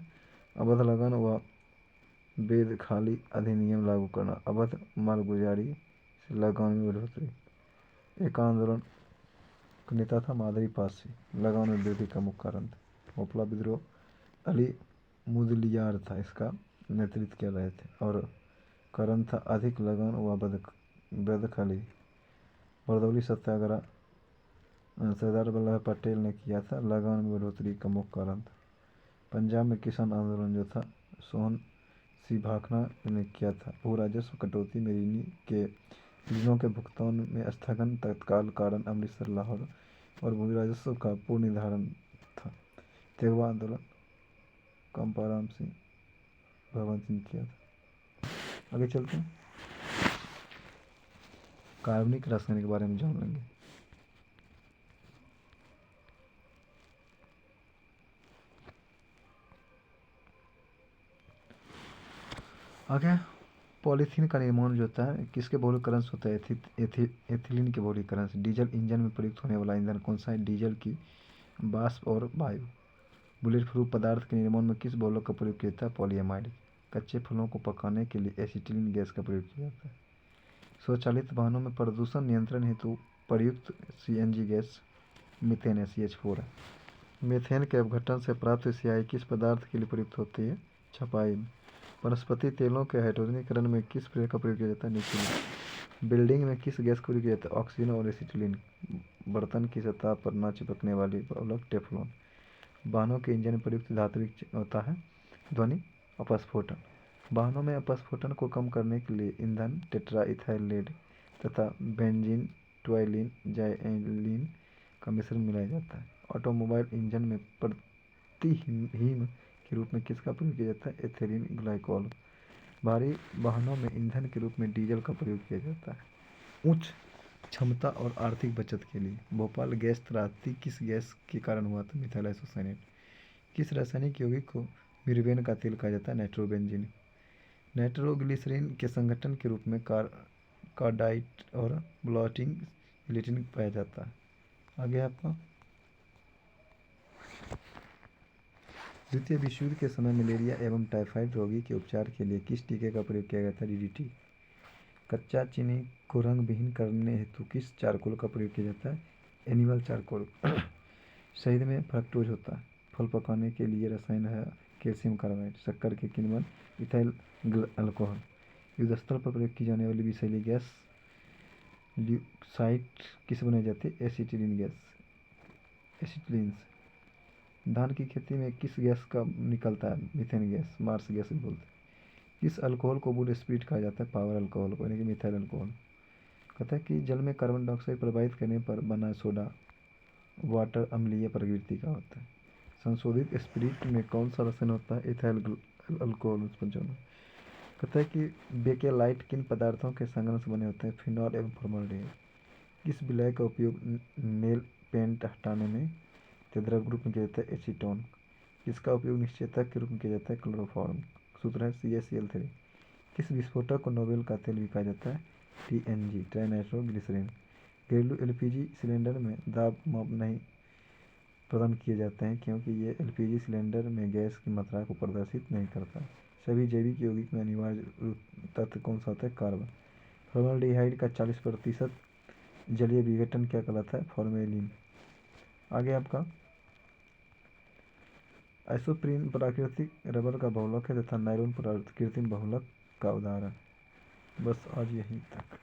अवध लगान व वेद खाली अधिनियम लागू करना, अवध मालगुजारी से लगान में बढ़ोतरी। एक आंदोलन का नेता था मादरी पासी, लगान में वृद्धि का मुख्य कारण था। मोपला विद्रोह अली मुदलियार था, इसका नेतृत्व कर रहे थे और कारण था अधिक लगान व बदखली। बरदौली सत्याग्रह सरदार वल्लभ भाई पटेल ने किया था। लगान में बढ़ोतरी का मुख्य कारण था। पंजाब में किसान आंदोलन जो था सोहन सी भाखड़ा ने किया था। भू राजस्व कटौती में ऋणी के ऋणों के भुगतान में स्थगन तत्काल कारण अमृतसर लाहौर और भू राजस्व का पूर्ण निर्धारण था। तेगवा आंदोलन कंपाराम सिंह भगवंत सिंह किया था। आगे चलते हैं, कार्बनिक रसायन के बारे में जान लेंगे। आगे पॉलीथीन का निर्माण जो होता है किसके बहुलकरण से होता है? एथिलीन के बहुलकरण से। डीजल इंजन में प्रयुक्त होने वाला ईंधन कौन सा है? डीजल की वाष्प और वायु। बुलेट प्रूफ पदार्थ के निर्माण में किस बहुलक का प्रयोग किया जाता है? पॉलीएमाइड। कच्चे फलों को पकाने के लिए एसिटिलीन गैस का प्रयोग किया जाता है। स्वचालित वाहनों में प्रदूषण नियंत्रण हेतु प्रयुक्त सीएनजी गैस मीथेन CH4 है। मीथेन के अपघटन से प्राप्त स्याही किस पदार्थ के लिए प्रयुक्त होती है? छपाई में। वनस्पति तेलों के हाइड्रोजनीकरण में किस प्रयोग का प्रयोग किया जाता है? निकोटीन। बिल्डिंग में किस गैस का प्रयोग किया जाता है? ऑक्सीजन और एसिटिलीन। बर्तन की सतह पर न चिपकने वाली बहुलक टेफ्लॉन। वाहनों के इंजन में प्रयुक्त धातु होता है ध्वनि अपस्फोटन। वाहनों में अपस्फोटन को कम करने के लिए ईंधन टेट्रा इथाइल लेड तथा बेंजीन ट्वाइलिन जाइलिन का मिश्रण मिलाया जाता है। ऑटोमोबाइल इंजन में प्रतिहीम के रूप में किसका प्रयोग किया जाता है? Ethylene glycol. भारी वाहनों में ईंधन के रूप में डीजल का प्रयोग किया जाता है। उच्च क्षमता और आर्थिक बचत के लिए भोपाल गैस त्रासदी किस गैस के कारण हुआ था? Methyl isocyanate. किस रासायनिक यौगिक को मिर्वेन का तेल कहा जाता है? नाइट्रोबेंजीन। नाइट्रोग्लिसरीन के संगठन के रूप में कार्डाइट और ब्लॉटिंग इलेटिन पाया जाता है। आगे आपका द्वितीय विश्व युद्ध के समय मलेरिया एवं टाइफाइड रोगी के उपचार के लिए किस टीके का प्रयोग किया गया था? DDT। कच्चा चीनी को रंग विहीन करने हेतु किस चारकोल का प्रयोग किया जाता है? Animal charcoal. शहद में फ्रक्टोज होता है। फल पकाने के लिए रसायन है कैल्शियम कार्बाइड। शक्कर के किण्वन इथाइल अल्कोहल। युद्ध स्थल पर प्रयोग की जाने वाली विषैली गैस ल्यूसाइट किस बनाई जाती है? एसिटिलीन गैस एसिटिलीन से। धान की खेती में किस गैस का निकलता है? मीथेन गैस मार्स गैस भी बोलते हैं। किस अल्कोहल को वुड स्प्रिट कहा जाता है? पावर अल्कोहल को, यानी कि मिथाइल अल्कोहल। कहता है कि जल में कार्बन डाइऑक्साइड प्रवाहित करने पर बना सोडा वाटर अम्लीय प्रकृति का होता है। संशोधित स्पिरिट में कौन सा रसायन होता है? इथाइल अल्कोहल उत्पन्न। कहता है कि बेकेलाइट किन पदार्थों के संघनन से बने होते हैं? फिनॉल एवं फॉर्मल्डिहाइड। किस विलय का उपयोग नेल पेंट हटाने में द्रव रूप में किया जाता है? एसीटोन। किसका उपयोग निश्चेतक के रूप में किया जाता है? क्लोरोफॉर्म। सूत्र है CaCl3। किस विस्फोटक को नोबेल का तेल भी कहा जाता है? TNG ट्राइनाइट्रोग्लिसरीन। घरेलू LPG सिलेंडर में दाब माप नहीं प्रदान किए जाते हैं क्योंकि ये LPG सिलेंडर में गैस की मात्रा को प्रदर्शित नहीं करता। सभी जैविक यौगिक में अनिवार्य तत्व कौन सा होता है? कार्बन। फॉर्मल्डिहाइड का 40% जलीय विघटन क्या कहलाता है? फॉर्मेलिन। आगे आपका आइसोप्रीन प्राकृतिक रबर का बहुलक है तथा नायलॉन कृत्रिम बहुलक का उदाहरण। बस आज यहीं तक।